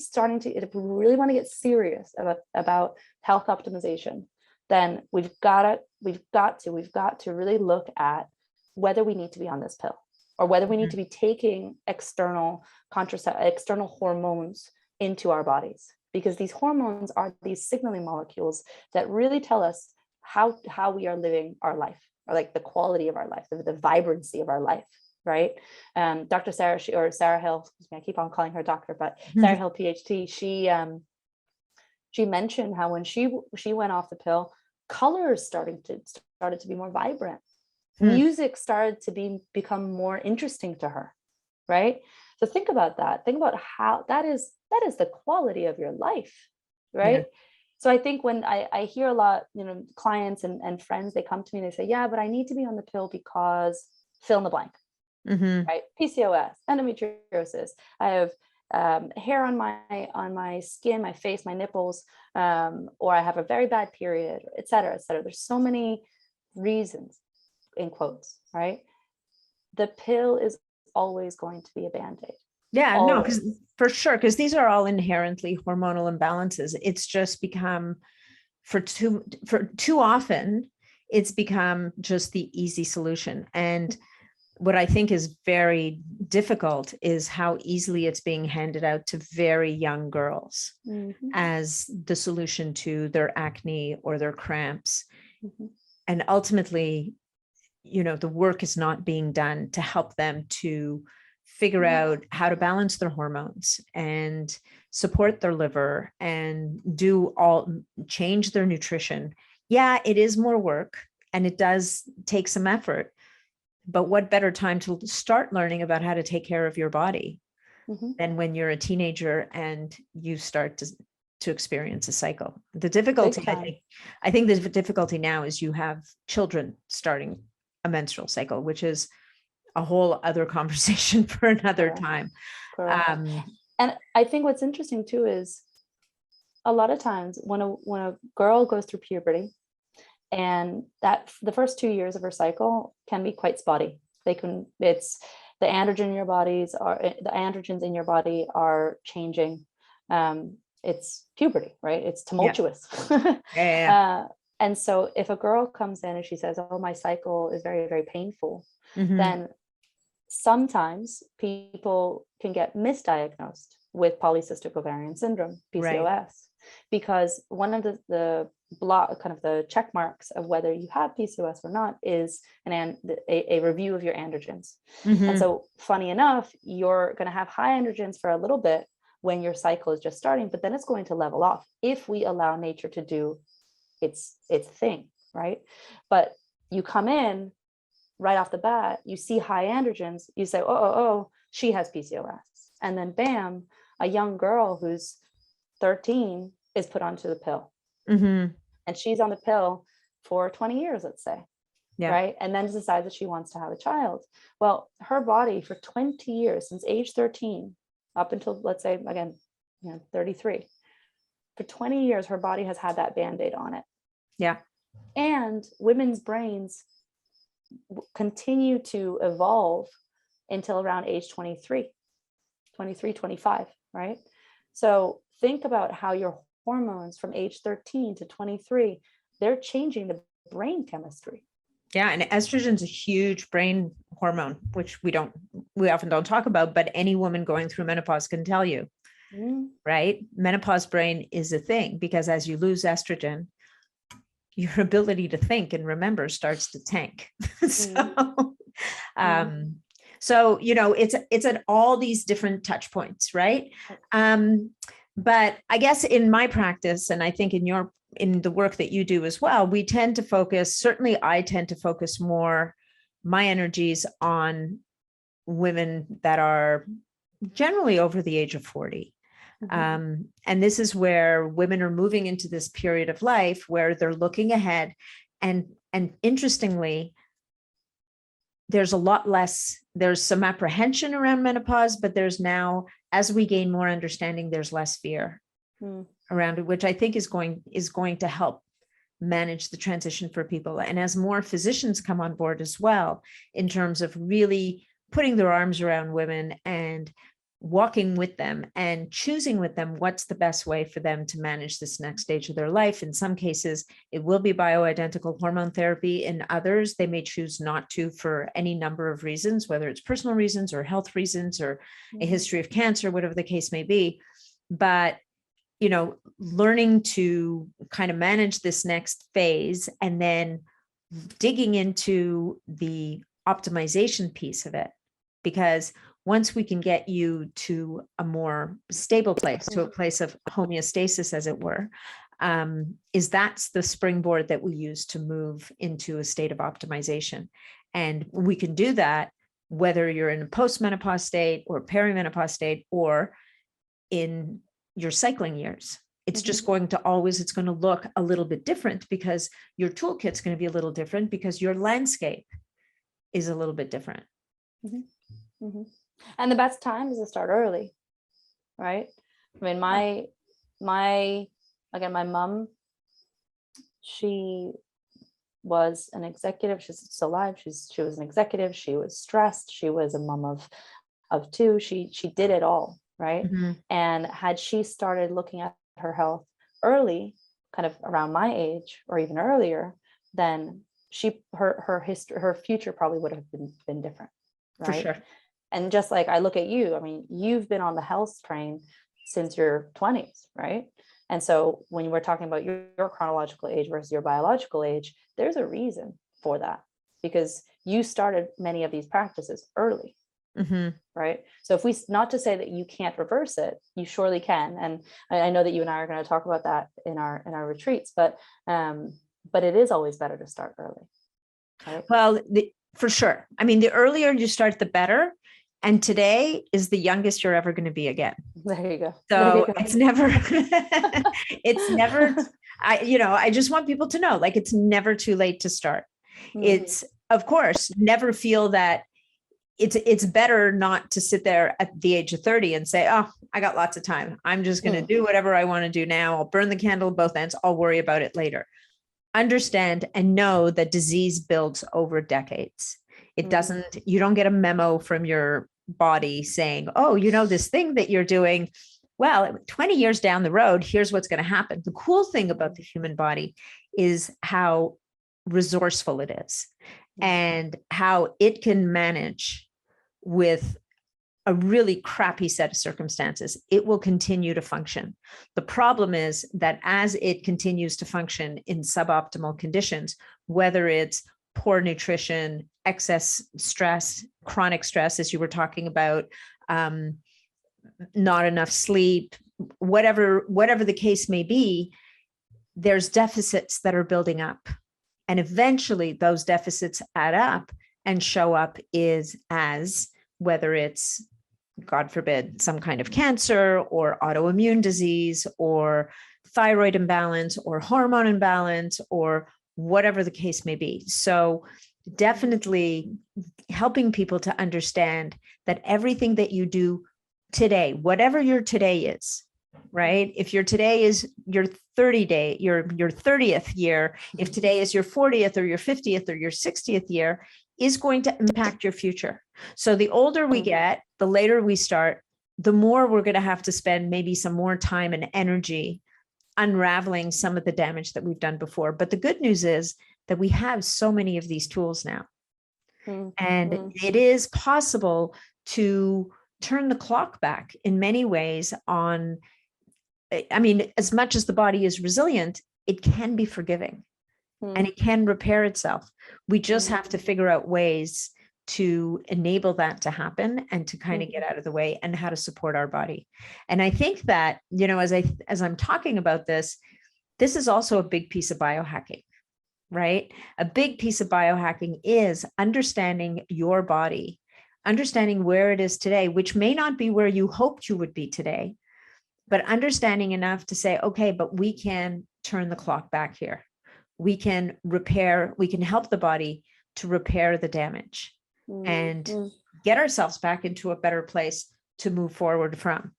want to get serious about health optimization, then we've got to really look at whether we need to be on this pill, or whether we need to be taking external hormones into our bodies, because these hormones are these signaling molecules that really tell us how we are living our life, or like the quality of our life, the vibrancy of our life, right? Dr. Sarah Hill, I keep on calling her doctor, but Sarah Hill, PhD, she mentioned how when she went off the pill, colors started to be more vibrant. Music started to become more interesting to her, right? So think about that. Think about how that is the quality of your life, right? Yeah. So I think when I hear a lot, clients and friends, they come to me and they say, yeah, but I need to be on the pill because fill in the blank, right? PCOS, endometriosis, I have hair on my skin, my face, my nipples, or I have a very bad period, et cetera, et cetera. There's so many reasons, in quotes, right? The pill is always going to be a Band-Aid. Yeah, always. No, because for sure, because these are all inherently hormonal imbalances. It's just become for too often, it's become just the easy solution. And what I think is very difficult is how easily it's being handed out to very young girls as the solution to their acne or their cramps. And ultimately, the work is not being done to help them to figure out how to balance their hormones and support their liver and change their nutrition. Yeah, it is more work and it does take some effort, but what better time to start learning about how to take care of your body than when you're a teenager and you start to experience a cycle. The difficulty, I think the difficulty now is you have children starting a menstrual cycle, which is a whole other conversation for another time. And I think what's interesting too is a lot of times when a girl goes through puberty, and that the first 2 years of her cycle can be quite spotty. The androgens in your body are changing. It's puberty, right? It's tumultuous. And so if a girl comes in and she says, oh, my cycle is very, very painful, then sometimes people can get misdiagnosed with polycystic ovarian syndrome, PCOS, because one of the check marks of whether you have PCOS or not is a review of your androgens. And so funny enough, you're going to have high androgens for a little bit when your cycle is just starting, but then it's going to level off if we allow nature to do its thing, right? But you come in right off the bat, you see high androgens, you say, oh, she has PCOS. And then bam, a young girl who's 13 is put onto the pill. And she's on the pill for 20 years, let's say, right? And then decides that she wants to have a child. Well, her body for 20 years, since age 13, up until, let's say, again, 33, for 20 years, her body has had that Band-Aid on it. And women's brains continue to evolve until around age 23, 25, right? So think about how your hormones from age 13 to 23, they're changing the brain chemistry. Yeah. And estrogen is a huge brain hormone, which we often don't talk about, but any woman going through menopause can tell you, right? Menopause brain is a thing, because as you lose estrogen, your ability to think and remember starts to tank. So, it's at all these different touch points, right? But I guess in my practice, and I think in the work that you do as well, we tend to focus, certainly I tend to focus more my energies on women that are generally over the age of 40. And this is where women are moving into this period of life where they're looking ahead. And interestingly, there's a lot less, there's some apprehension around menopause, but there's now, as we gain more understanding, there's less fear around it, which I think is going to help manage the transition for people. And as more physicians come on board as well, in terms of really putting their arms around women and walking with them and choosing with them what's the best way for them to manage this next stage of their life. In some cases, it will be bioidentical hormone therapy. In others, they may choose not to for any number of reasons, whether it's personal reasons or health reasons or a history of cancer, whatever the case may be. But, learning to kind of manage this next phase and then digging into the optimization piece of it, because once we can get you to a more stable place, to a place of homeostasis, as it were, that's the springboard that we use to move into a state of optimization. And we can do that whether you're in a post-menopause state or perimenopause state or in your cycling years. It's just going to it's going to look a little bit different, because your toolkit's going to be a little different, because your landscape is a little bit different. And the best time is to start early, right? I mean, my mom, she was an executive. She's still alive. She was an executive. She was stressed. She was a mom of two. She did it all, right? And had she started looking at her health early, kind of around my age or even earlier, then her future probably would have been different, right? For sure. And just like I look at you, I mean, you've been on the health train since your 20s, right? And so when we're talking about your chronological age versus your biological age, there's a reason for that, because you started many of these practices early, right? So if not to say that you can't reverse it, you surely can. And I know that you and I are going to talk about that in our retreats, but it is always better to start early. Right? Well, for sure. I mean, the earlier you start, the better. And today is the youngest you're ever going to be again. There you go. So it's never, I just want people to know, like, it's never too late to start. It's, of course, never feel that it's better not to sit there at the age of 30 and say, oh, I got lots of time. I'm just going to do whatever I want to do now. I'll burn the candle at both ends. I'll worry about it later. Understand and know that disease builds over decades. It doesn't, you don't get a memo from your body saying, oh, this thing that you're doing, well, 20 years down the road, here's what's going to happen. The cool thing about the human body is how resourceful it is and how it can manage with a really crappy set of circumstances. It will continue to function. The problem is that as it continues to function in suboptimal conditions, whether it's poor nutrition, excess stress, chronic stress, as you were talking about, not enough sleep, whatever the case may be, there's deficits that are building up. And eventually those deficits add up and show up as whether it's, God forbid, some kind of cancer or autoimmune disease or thyroid imbalance or hormone imbalance or whatever the case may be. So definitely helping people to understand that everything that you do today, whatever your today is, right? If your today is your 30th year, if today is your 40th or your 50th or your 60th year, is going to impact your future. So the older we get, the later we start, the more we're going to have to spend maybe some more time and energy unraveling some of the damage that we've done before. But the good news is that we have so many of these tools now. And it is possible to turn the clock back in many ways on, I mean, as much as the body is resilient, it can be forgiving and it can repair itself. We just have to figure out ways to enable that to happen and to kind of get out of the way and how to support our body. And I think that, as I'm talking about this is also a big piece of biohacking, right? A big piece of biohacking is understanding your body, understanding where it is today, which may not be where you hoped you would be today, but understanding enough to say, okay, but we can turn the clock back here. We can help the body to repair the damage and get ourselves back into a better place to move forward from.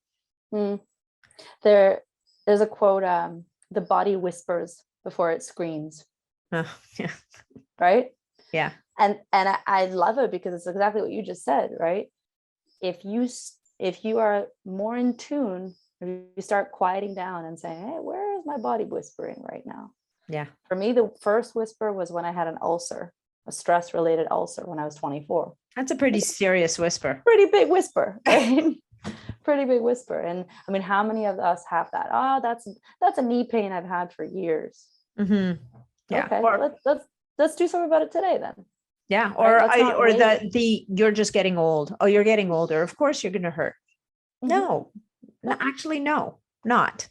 There's a quote, the body whispers before it screams. Yeah. Right? Yeah. And I love it because it's exactly what you just said, right? If you are more in tune, you start quieting down and saying, hey, where is my body whispering right now? Yeah. For me, the first whisper was when I had an ulcer, a stress-related ulcer when I was 24. That's a pretty serious whisper. Pretty big whisper, right? Pretty big whisper. And I mean, how many of us have that? Oh, that's a knee pain I've had for years. Yeah. Okay, let's do something about it today then. Yeah. Right? Or you're just getting old. Oh, you're getting older. Of course you're going to hurt. No, actually, no, not.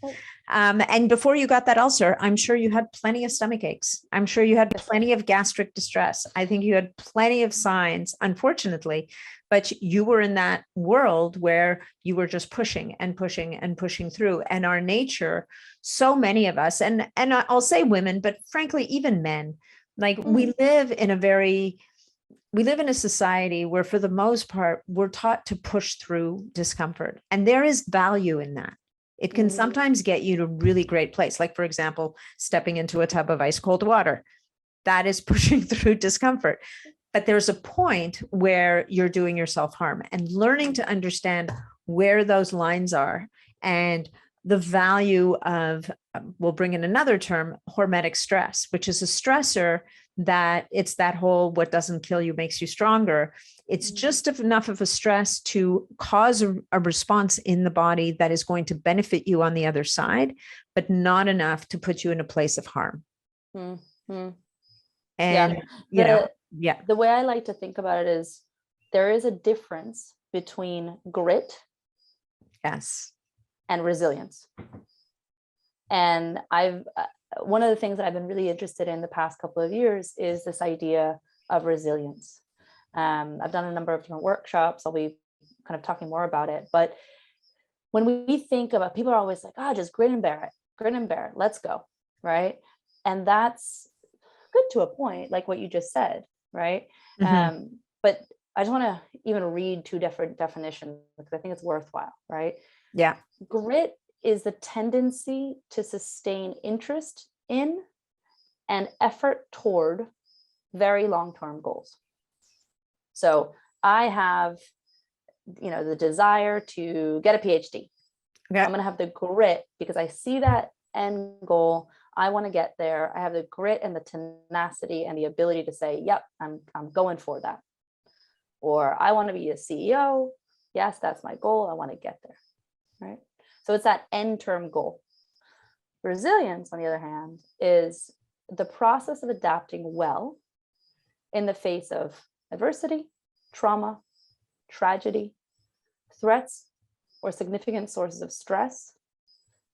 And before you got that ulcer, I'm sure you had plenty of stomach aches. I'm sure you had plenty of gastric distress. I think you had plenty of signs, unfortunately, but you were in that world where you were just pushing and pushing and pushing through. And our nature, so many of us, and I'll say women, but frankly, even men, like we live in a society where for the most part, we're taught to push through discomfort. And there is value in that. It can sometimes get you to a really great place. Like, for example, stepping into a tub of ice cold water. That is pushing through discomfort. But there's a point where you're doing yourself harm, and learning to understand where those lines are and the value of, we'll bring in another term, hormetic stress, which is a stressor that it's that whole what doesn't kill you makes you stronger. It's just enough of a stress to cause a response in the body that is going to benefit you on the other side, but not enough to put you in a place of harm. And, the way I like to think about it is there is a difference between grit and resilience. And one of the things that I've been really interested in the past couple of years is this idea of resilience. I've done a number of different workshops. I'll be kind of talking more about it. But when we think about, people are always like, just grin and bear it, let's go, right? And that's good to a point, like what you just said, right? But I just want to even read two different definitions because I think it's worthwhile, right? Yeah. Grit is the tendency to sustain interest in and effort toward very long-term goals. So I have, the desire to get a PhD. Okay. I'm going to have the grit because I see that end goal. I want to get there. I have the grit and the tenacity and the ability to say, yep, I'm going for that. Or I want to be a CEO. Yes, that's my goal. I want to get there. Right. So it's that end term goal. Resilience, on the other hand, is the process of adapting well in the face of adversity, trauma, tragedy, threats, or significant sources of stress,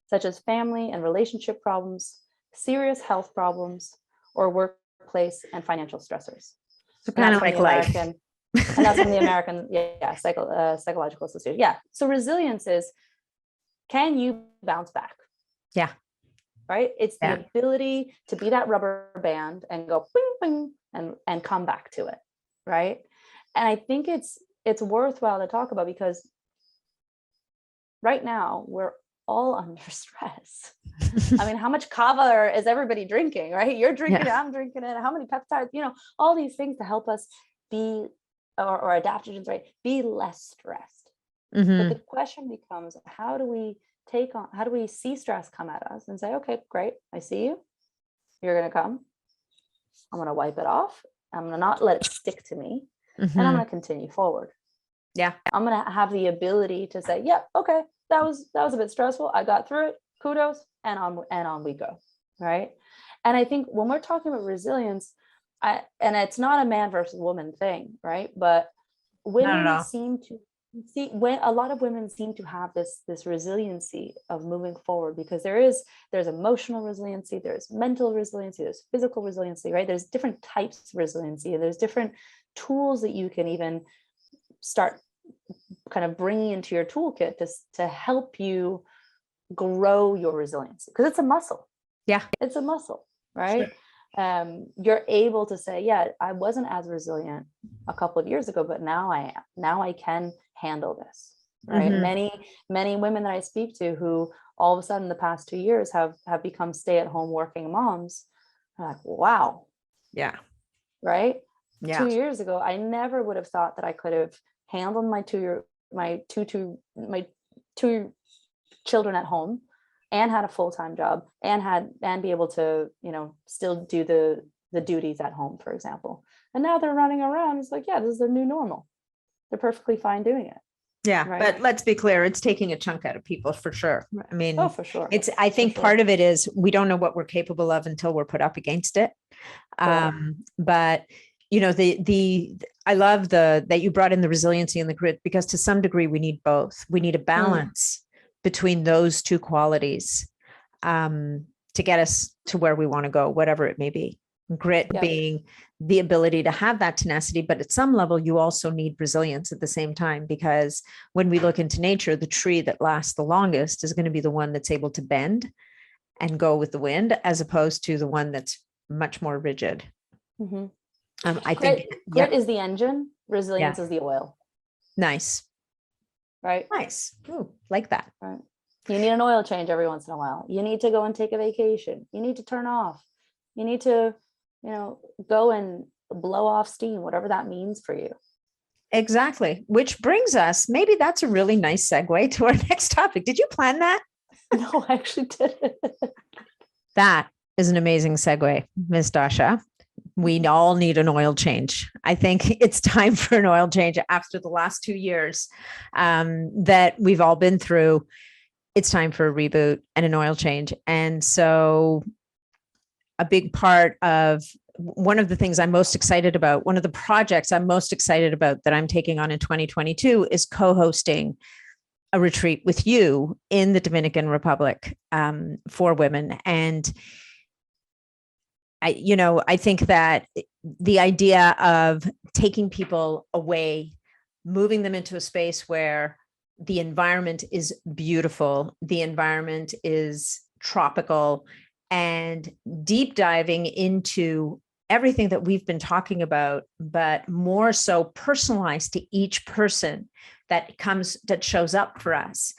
such as family and relationship problems, serious health problems, or workplace and financial stressors. So kind of like life. And that's from the American Psychological Association. Yeah. So resilience is, can you bounce back? Yeah. Right. It's the ability to be that rubber band and go bing, bing, and come back to it. Right. And I think it's worthwhile to talk about because right now we're all under stress. I mean, how much kava is everybody drinking, right? You're drinking it, I'm drinking it. How many peptides, all these things to help us be, or adaptogens, right? Be less stressed. Mm-hmm. But the question becomes, how do we see stress come at us and say, okay, great. I see you. You're going to come. I'm going to wipe it off. I'm going to not let it stick to me. Mm-hmm. And I'm going to continue forward. Yeah. I'm going to have the ability to say, yeah, okay, that was a bit stressful. I got through it. Kudos. And on we go. Right. And I think when we're talking about resilience, and it's not a man versus woman thing, right? But women seem to when a lot of women seem to have this resiliency of moving forward, because there's emotional resiliency, there's mental resiliency, there's physical resiliency, right? There's different types of resiliency, and there's different tools that you can even start kind of bringing into your toolkit to help you grow your resiliency, because it's a muscle. Yeah, it's a muscle, right? Sure. You're able to say, yeah, I wasn't as resilient a couple of years ago, but now I am. Now I can handle this, right? Mm-hmm. Many women that I speak to who all of a sudden the past 2 years have become stay-at-home working moms, are like, wow. Yeah. Right. Yeah. 2 years ago, I never would have thought that I could have handled my two children at home and had a full-time job and be able to, still do the duties at home, for example. And now they're running around. It's like, yeah, this is their new normal. They're perfectly fine doing it. Yeah. Right? But let's be clear, it's taking a chunk out of people for sure. I mean, for sure. I think part of it is we don't know what we're capable of until we're put up against it. But I love that you brought in the resiliency and the grit, because to some degree we need both. We need a balance between those two qualities to get us to where we want to go, whatever it may be. Grit being the ability to have that tenacity, but at some level you also need resilience at the same time, because when we look into nature, the tree that lasts the longest is going to be the one that's able to bend and go with the wind, as opposed to the one that's much more rigid. Mm-hmm. I think grit is the engine, resilience is the oil. Nice. Right. Nice. Ooh, like that. Right. You need an oil change every once in a while. You need to go and take a vacation. You need to turn off. You need to, go and blow off steam, whatever that means for you. Exactly. Which brings us, maybe that's a really nice segue to our next topic. Did you plan that? No, I actually didn't. That is an amazing segue, Ms. Dasha. We all need an oil change. I think it's time for an oil change after the last 2 years that we've all been through. It's time for a reboot and an oil change. And so a big part of one of the things I'm most excited about, one of the projects I'm most excited about that I'm taking on in 2022 is co-hosting a retreat with you in the Dominican Republic for women. And I think that the idea of taking people away, moving them into a space where the environment is beautiful, the environment is tropical, and deep diving into everything that we've been talking about, but more so personalized to each person, that shows up for us.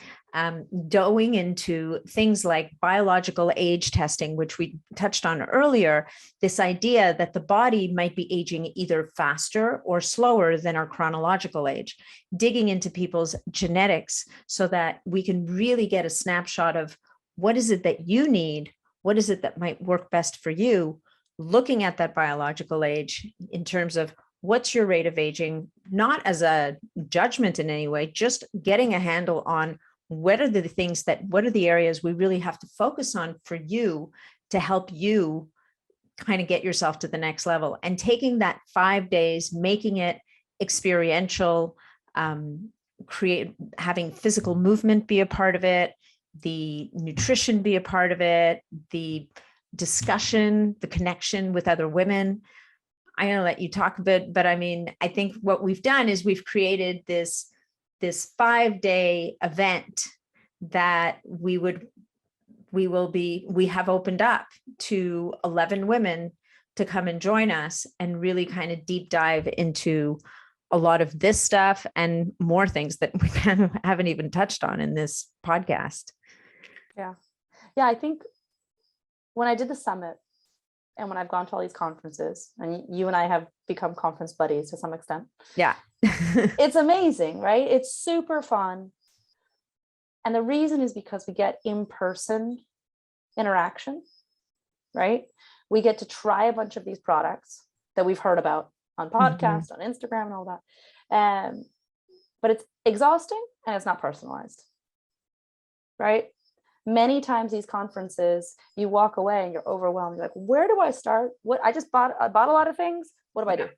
Going into things like biological age testing, which we touched on earlier, this idea that the body might be aging either faster or slower than our chronological age, digging into people's genetics so that we can really get a snapshot of what is it that you need, what is it that might work best for you, looking at that biological age in terms of what's your rate of aging, not as a judgment in any way, just getting a handle on what are the areas we really have to focus on for you to help you kind of get yourself to the next level. And taking that 5 days, making it experiential, having physical movement be a part of it, the nutrition be a part of it, the discussion, the connection with other women. I'm going to let you talk a bit, but I mean, I think what we've done is we've created this 5-day event that we have opened up to 11 women to come and join us and really kind of deep dive into a lot of this stuff and more things that we kind of haven't even touched on in this podcast. Yeah. I think when I did the summit and when I've gone to all these conferences, and you and I have become conference buddies to some extent. Yeah. It's amazing, right? It's super fun. And the reason is because we get in-person interaction, right? We get to try a bunch of these products that we've heard about on podcasts, on Instagram and all that. But it's exhausting and it's not personalized, right? Many times these conferences, you walk away and you're overwhelmed. You're like, where do I start? I bought a lot of things. What do I do?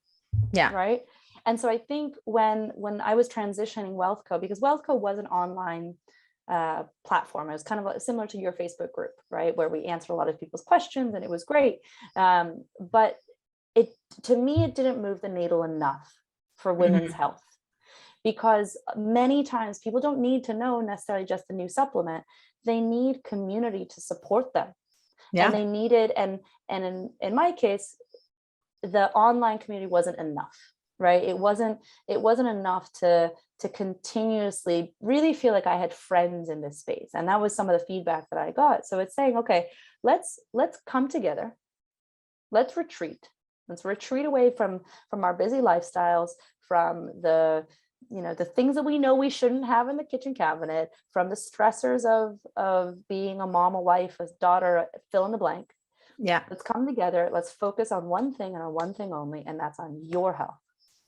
Yeah. Right. And so I think when I was transitioning WealthCo, because WealthCo was an online platform, it was kind of similar to your Facebook group, right? Where we answered a lot of people's questions and it was great. But to me, it didn't move the needle enough for women's health. Because many times people don't need to know necessarily just a new supplement. They need community to support them. Yeah. And they needed, and in my case, the online community wasn't enough, right? It wasn't enough to continuously really feel like I had friends in this space. And that was some of the feedback that I got. So it's saying, okay, let's come together. Let's retreat away from our busy lifestyles, from the things that we know we shouldn't have in the kitchen cabinet, from the stressors of being a mom, a wife, a daughter, fill in the blank. Yeah. Let's come together. Let's focus on one thing and on one thing only, and that's on your health.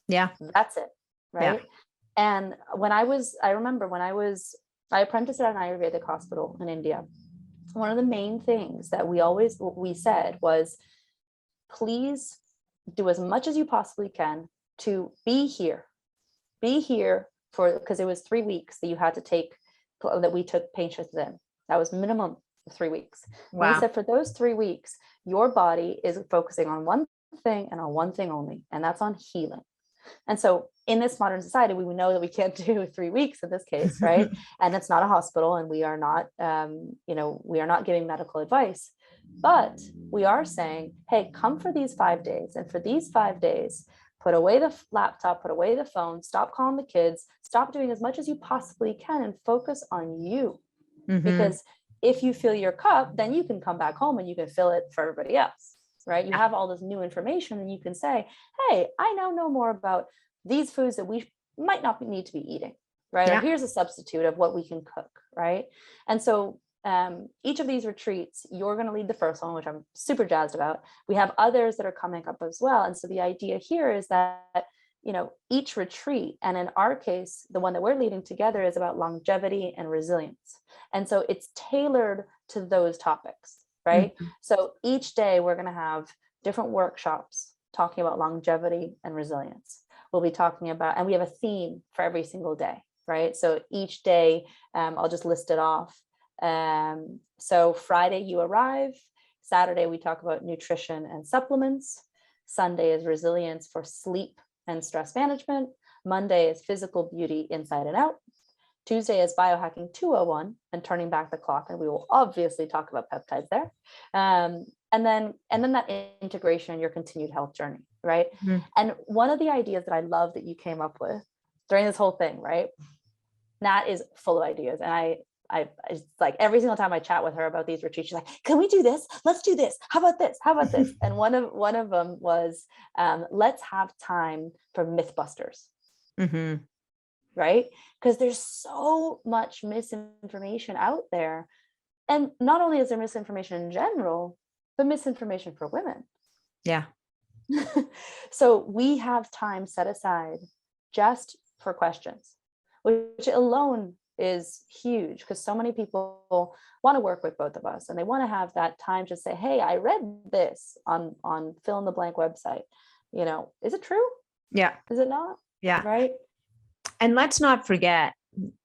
Yeah. That's it. Right. Yeah. And I remember when I apprenticed at an Ayurvedic hospital in India. One of the main things that we said was, please do as much as you possibly can to be here because it was 3 weeks that you had to take, that we took patients in. That was minimum 3 weeks. Wow. We said for those 3 weeks, your body is focusing on one thing and on one thing only, and that's on healing. And so in this modern society, we know that we can't do 3 weeks in this case, right? And it's not a hospital, and we are not, we are not giving medical advice, but we are saying, hey, come for these 5 days. And for these 5 days, put away the laptop, put away the phone, stop calling the kids, stop doing as much as you possibly can and focus on you. Because if you fill your cup, then you can come back home and you can fill it for everybody else, right? You have all this new information and you can say, hey, I now know more about these foods that we might not need to be eating, right? Yeah. Or here's a substitute of what we can cook, right? And so each of these retreats, you're going to lead the first one, which I'm super jazzed about. We have others that are coming up as well. And so the idea here is that, each retreat, and in our case, the one that we're leading together, is about longevity and resilience. And so it's tailored to those topics, right? So each day we're going to have different workshops talking about longevity and resilience. We'll be talking about, and we have a theme for every single day, right? So each day, I'll just list it off. So Friday you arrive, Saturday we talk about nutrition and supplements, Sunday is resilience for sleep and stress management, Monday is physical beauty inside and out, Tuesday is biohacking 201 and turning back the clock, and we will obviously talk about peptides there, and then that integration in your continued health journey, right? And one of the ideas that I love that you came up with during this whole thing, right? Nat is full of ideas. And I it's like every single time I chat with her about these retreats, she's like, can we do this? Let's do this. How about this? How about this? And one of them was, let's have time for Mythbusters. Mm-hmm. Right? Because there's so much misinformation out there. And not only is there misinformation in general, but misinformation for women. Yeah. So we have time set aside just for questions, which alone is huge, because so many people want to work with both of us and they want to have that time to say, hey, I read this on fill in the blank website. You know, is it true? Yeah. Is it not? Yeah. Right. And let's not forget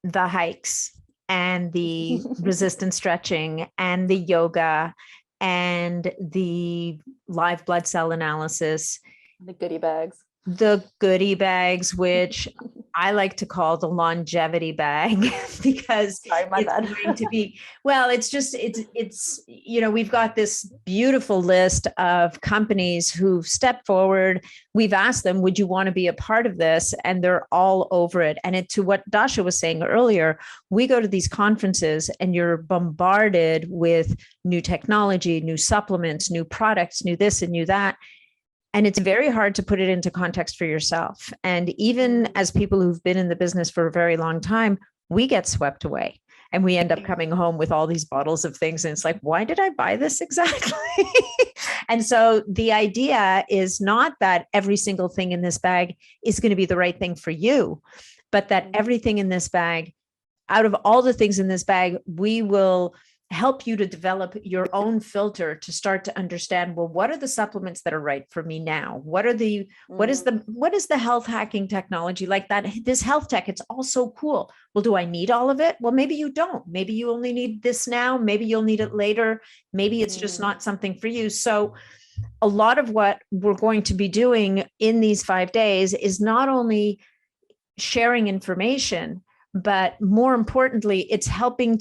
the hikes and the resistance stretching and the yoga and the live blood cell analysis. The goodie bags. The goodie bags, which I like to call the longevity bag, because it's going to be, well, it's just, it's, you know, we've got this beautiful list of companies who've stepped forward. We've asked them, would you want to be a part of this? And they're all over it. And to what Dasha was saying earlier, we go to these conferences and you're bombarded with new technology, new supplements, new products, new this and new that. And it's very hard to put it into context for yourself. And even as people who've been in the business for a very long time, we get swept away and we end up coming home with all these bottles of things. And it's like, why did I buy this exactly? And so the idea is not that every single thing in this bag is going to be the right thing for you, but that everything in this bag, out of all the things in this bag, we will help you to develop your own filter to start to understand, well, what are the supplements that are right for me now? What is the health hacking technology like that? This health tech, it's all so cool. Well, do I need all of it? Well, maybe you don't. Maybe you only need this now. Maybe you'll need it later. Maybe it's just not something for you. So a lot of what we're going to be doing in these 5 days is not only sharing information, but more importantly, it's help you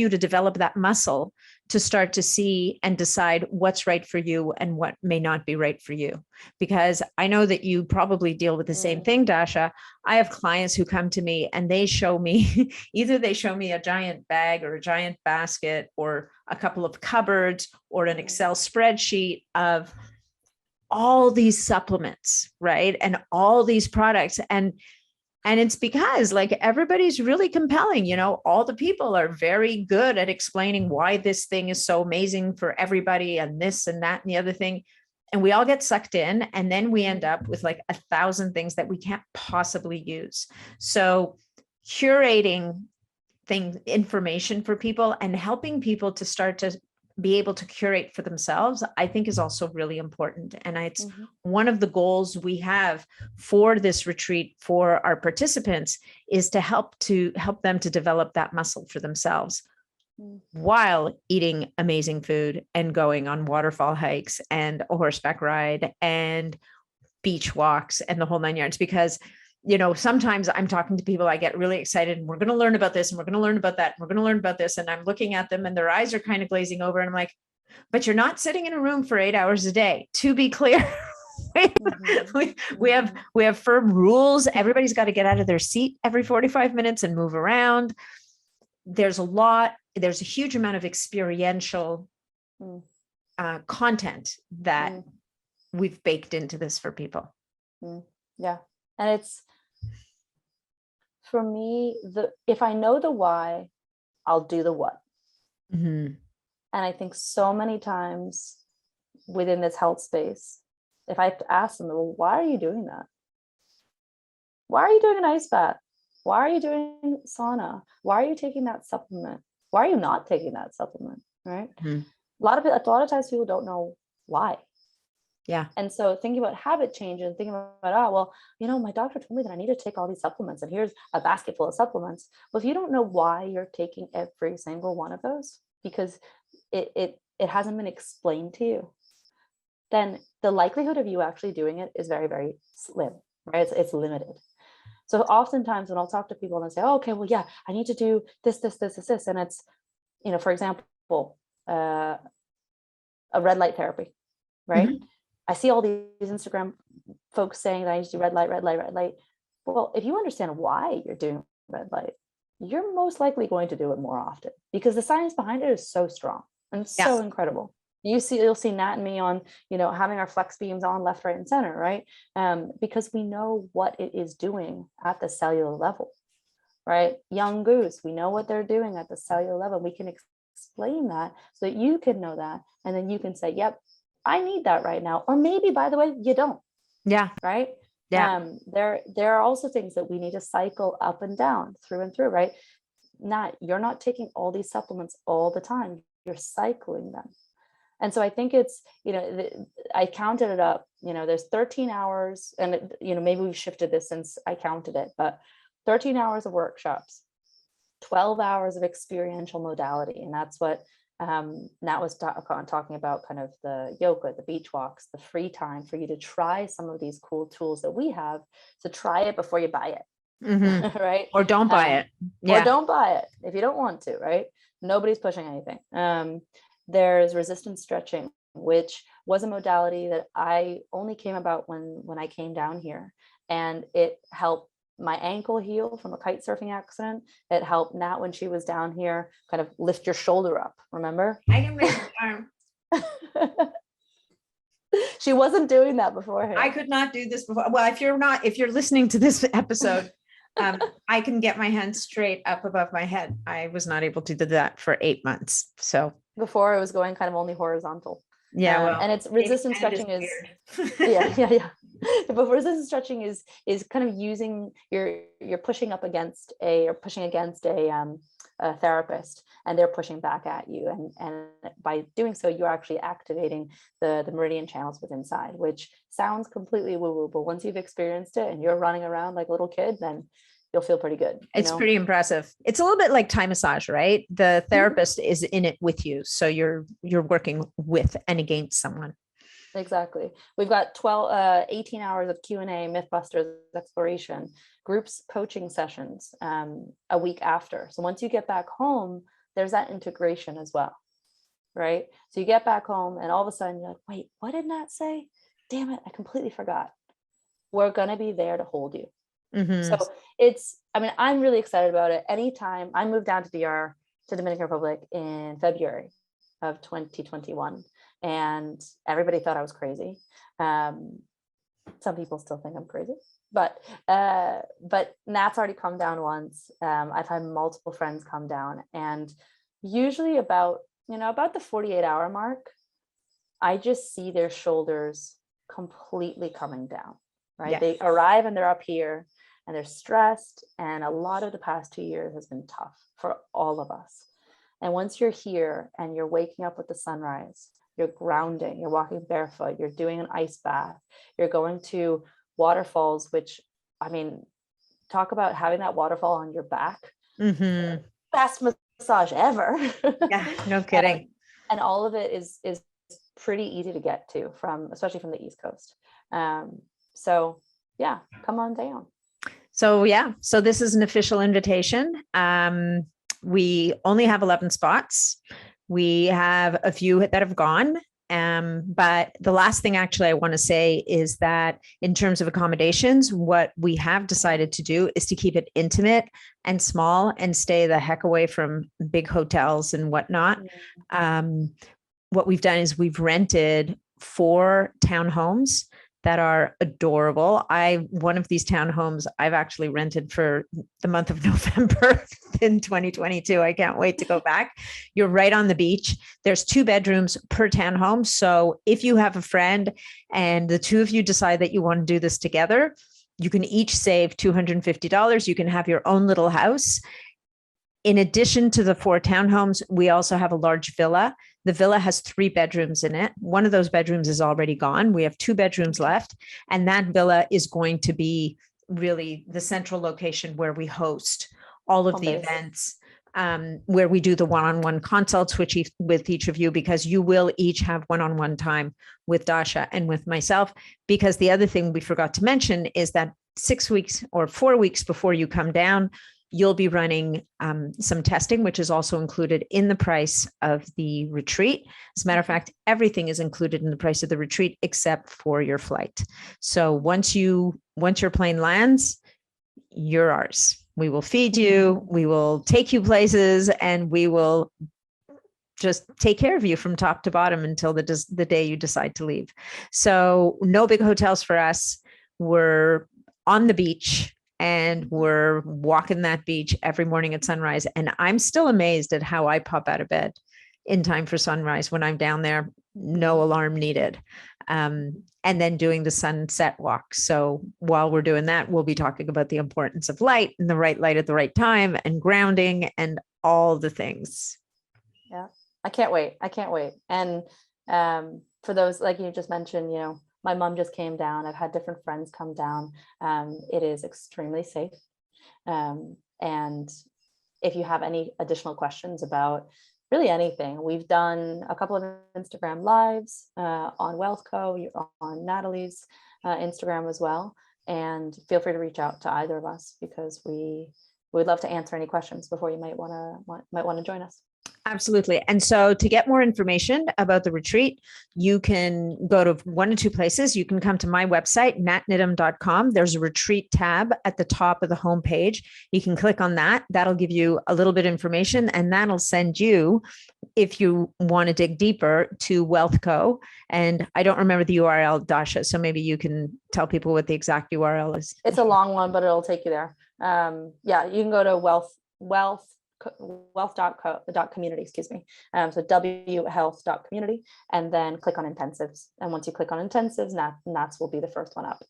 to develop that muscle to start to see and decide what's right for you and what may not be right for you. Because I know that you probably deal with the same thing, Dasha. I have clients who come to me and they show me, either they show me a giant bag or a giant basket or a couple of cupboards or an Excel spreadsheet of all these supplements, right? And all these products. And it's because like everybody's really compelling, you know, all the people are very good at explaining why this thing is so amazing for everybody and this and that and the other thing. And we all get sucked in and then we end up with like 1,000 things that we can't possibly use. So curating information for people and helping people to start to be able to curate for themselves, I think is also really important. And it's one of the goals we have for this retreat for our participants is to help them to develop that muscle for themselves while eating amazing food and going on waterfall hikes and a horseback ride and beach walks and the whole 9 yards. Because you know, sometimes I'm talking to people, I get really excited and we're going to learn about this and we're going to learn about that. And we're going to learn about this. And I'm looking at them and their eyes are kind of glazing over. And I'm like, but you're not sitting in a room for 8 hours a day, to be clear. we have firm rules. Everybody's got to get out of their seat every 45 minutes and move around. There's a huge amount of experiential content that we've baked into this for people. Yeah. And it's, for me, if I know the why, I'll do the what. And I think so many times within this health space, if I have to ask them, well, why are you doing that? Why are you doing an ice bath? Why are you doing sauna? Why are you taking that supplement? Why are you not taking that supplement? Right? A lot of times people don't know why. Yeah. And so thinking about habit change and thinking about, well, you know, my doctor told me that I need to take all these supplements and here's a basket full of supplements. Well, if you don't know why you're taking every single one of those, because it hasn't been explained to you, then the likelihood of you actually doing it is very, very slim, right? It's limited. So oftentimes when I'll talk to people and they say, oh, okay, well, yeah, I need to do this. And it's, you know, for example, a red light therapy, right? I see all these Instagram folks saying that I need to do red light. Well, if you understand why you're doing red light, you're most likely going to do it more often because the science behind it is so strong and so incredible. You'll see Nat and me on, having our flex beams on left, right, and center, right? Because we know what it is doing at the cellular level, right? Young goose, we know what they're doing at the cellular level. We can explain that so that you can know that. And then you can say, yep, I need that right now. Or maybe, by the way, you don't. Yeah. Right. Yeah. There are also things that we need to cycle up and down, through and through, right? You're not taking all these supplements all the time. You're cycling them. And so I think it's, I counted it up, there's 13 hours and, maybe we've shifted this since I counted it, but 13 hours of workshops, 12 hours of experiential modality. And that's what Nat was talking about, kind of the yoga, the beach walks, the free time for you to try some of these cool tools that we have, to try it before you buy it. Mm-hmm. Right. Or don't buy it. Yeah. Or don't buy it if you don't want to, right? Nobody's pushing anything. There's resistance stretching, which was a modality that I only came about when I came down here, and it helped my ankle heal from a kite surfing accident. It helped Nat when she was down here, kind of lift your shoulder up. Remember? I can raise my arm. She wasn't doing that beforehand. I could not do this before. Well, if you're listening to this episode, I can get my hands straight up above my head. I was not able to do that for 8 months. So before it was going kind of only horizontal. Yeah. Well, and it's resistance stretching is yeah. But resistance stretching is kind of using you're pushing against a therapist, and they're pushing back at you, and by doing so you're actually activating the meridian channels within inside, which sounds completely woo-woo, but once you've experienced it and you're running around like a little kid, then you'll feel pretty good. It's pretty impressive. It's a little bit like Thai massage, right? The therapist is in it with you, so you're working with and against someone. Exactly. We've got 18 hours of Q&A, Mythbusters, exploration, groups coaching sessions a week after. So once you get back home, there's that integration as well, right? So you get back home and all of a sudden you're like, wait, what did Nat say? Damn it, I completely forgot. We're going to be there to hold you. Mm-hmm. So I'm really excited about it. Anytime I moved down to Dominican Republic in February of 2021. And everybody thought I was crazy. Some people still think I'm crazy, but Nat's already come down once. I've had multiple friends come down, and usually about the 48-hour mark, I just see their shoulders completely coming down, right? Yes. They arrive and they're up here and they're stressed. And a lot of the past 2 years has been tough for all of us. And once you're here and you're waking up with the sunrise, you're grounding, you're walking barefoot, you're doing an ice bath, you're going to waterfalls, which, talk about having that waterfall on your back. Mm-hmm. Best massage ever. Yeah, no kidding. And all of it is pretty easy to get to, especially from the East Coast. So yeah, come on down. So this is an official invitation. We only have 11 spots. We have a few that have gone. But the last thing actually I want to say is that in terms of accommodations, what we have decided to do is to keep it intimate and small and stay the heck away from big hotels and whatnot. What we've done is we've rented 4 townhomes that are adorable. One of these townhomes I've actually rented for the month of November in 2022. I can't wait to go back. You're right on the beach. There's 2 bedrooms per townhome. So if you have a friend and the 2 of you decide that you want to do this together, you can each save $250. You can have your own little house. In addition to the 4 townhomes, we also have a large villa. The villa has 3 bedrooms in it. One of those bedrooms is already gone. We have 2 bedrooms left. And that villa is going to be really the central location where we host all of the events, where we do the one-on-one consults with each of you, because you will each have one-on-one time with Dasha and with myself. Because the other thing we forgot to mention is that 6 weeks or 4 weeks before you come down, you'll be running some testing, which is also included in the price of the retreat. As a matter of fact, everything is included in the price of the retreat except for your flight. So once your plane lands, you're ours. We will feed you, we will take you places, and we will just take care of you from top to bottom until the day you decide to leave. So no big hotels for us. We're on the beach and we're walking that beach every morning at sunrise. And I'm still amazed at how I pop out of bed in time for sunrise when I'm down there, no alarm needed. And then doing the sunset walk. So while we're doing that, we'll be talking about the importance of light and the right light at the right time and grounding and all the things. Yeah. I can't wait. And for those, like you just mentioned, my mom just came down. I've had different friends come down. It is extremely safe. And if you have any additional questions about really anything, we've done a couple of Instagram lives on WealthCo, on Natalie's Instagram as well. And feel free to reach out to either of us because we would love to answer any questions before you might want to join us. Absolutely. And so to get more information about the retreat, you can go to one of two places. You can come to my website, natniddam.com. There's a retreat tab at the top of the homepage. You can click on that. That'll give you a little bit of information, and that'll send you, if you want to dig deeper, to WealthCo. And I don't remember the URL, Dasha, so maybe you can tell people what the exact URL is. It's a long one, but it'll take you there. You can go to wealth.community, so whealth.community, and then click on intensives. And once you click on intensives, Nats will be the first one up.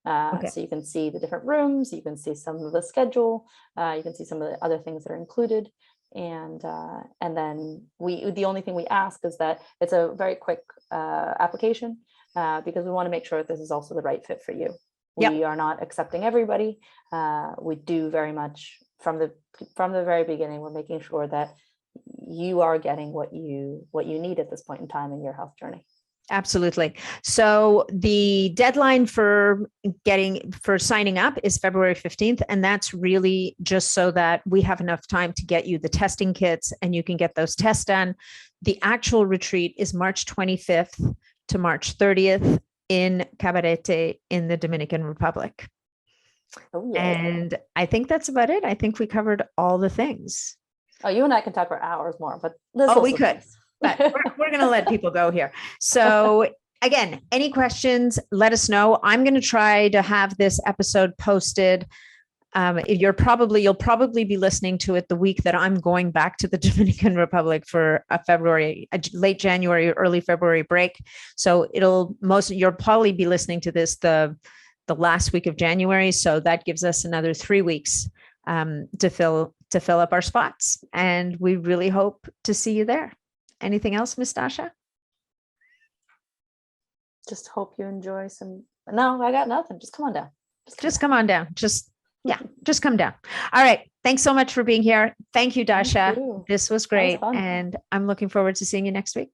Okay. So you can see the different rooms, you can see some of the schedule, you can see some of the other things that are included. And then the only thing we ask is that it's a very quick application because we want to make sure that this is also the right fit for you. Yep. We are not accepting everybody. We do very much from the very beginning, we're making sure that you are getting what you need at this point in time in your health journey. Absolutely. So the deadline for signing up is February 15th. And that's really just so that we have enough time to get you the testing kits and you can get those tests done. The actual retreat is March 25th to March 30th in Cabarete in the Dominican Republic. Oh, yeah. And I think that's about it. I think we covered all the things. Oh, you and I can talk for hours more, but we could. But we're going to let people go here. So again, any questions, let us know. I'm going to try to have this episode posted. You'll probably be listening to it the week that I'm going back to the Dominican Republic for a late January, early February break. So you'll probably be listening to this the last week of January. So that gives us another 3 weeks to fill up our spots. And we really hope to see you there. Anything else, Miss Dasha? Just hope you enjoy some. No, I got nothing. Just come on down. Just come on down. Just come down. All right. Thanks so much for being here. Thank you, Dasha. Thank you. This was great. And I'm looking forward to seeing you next week.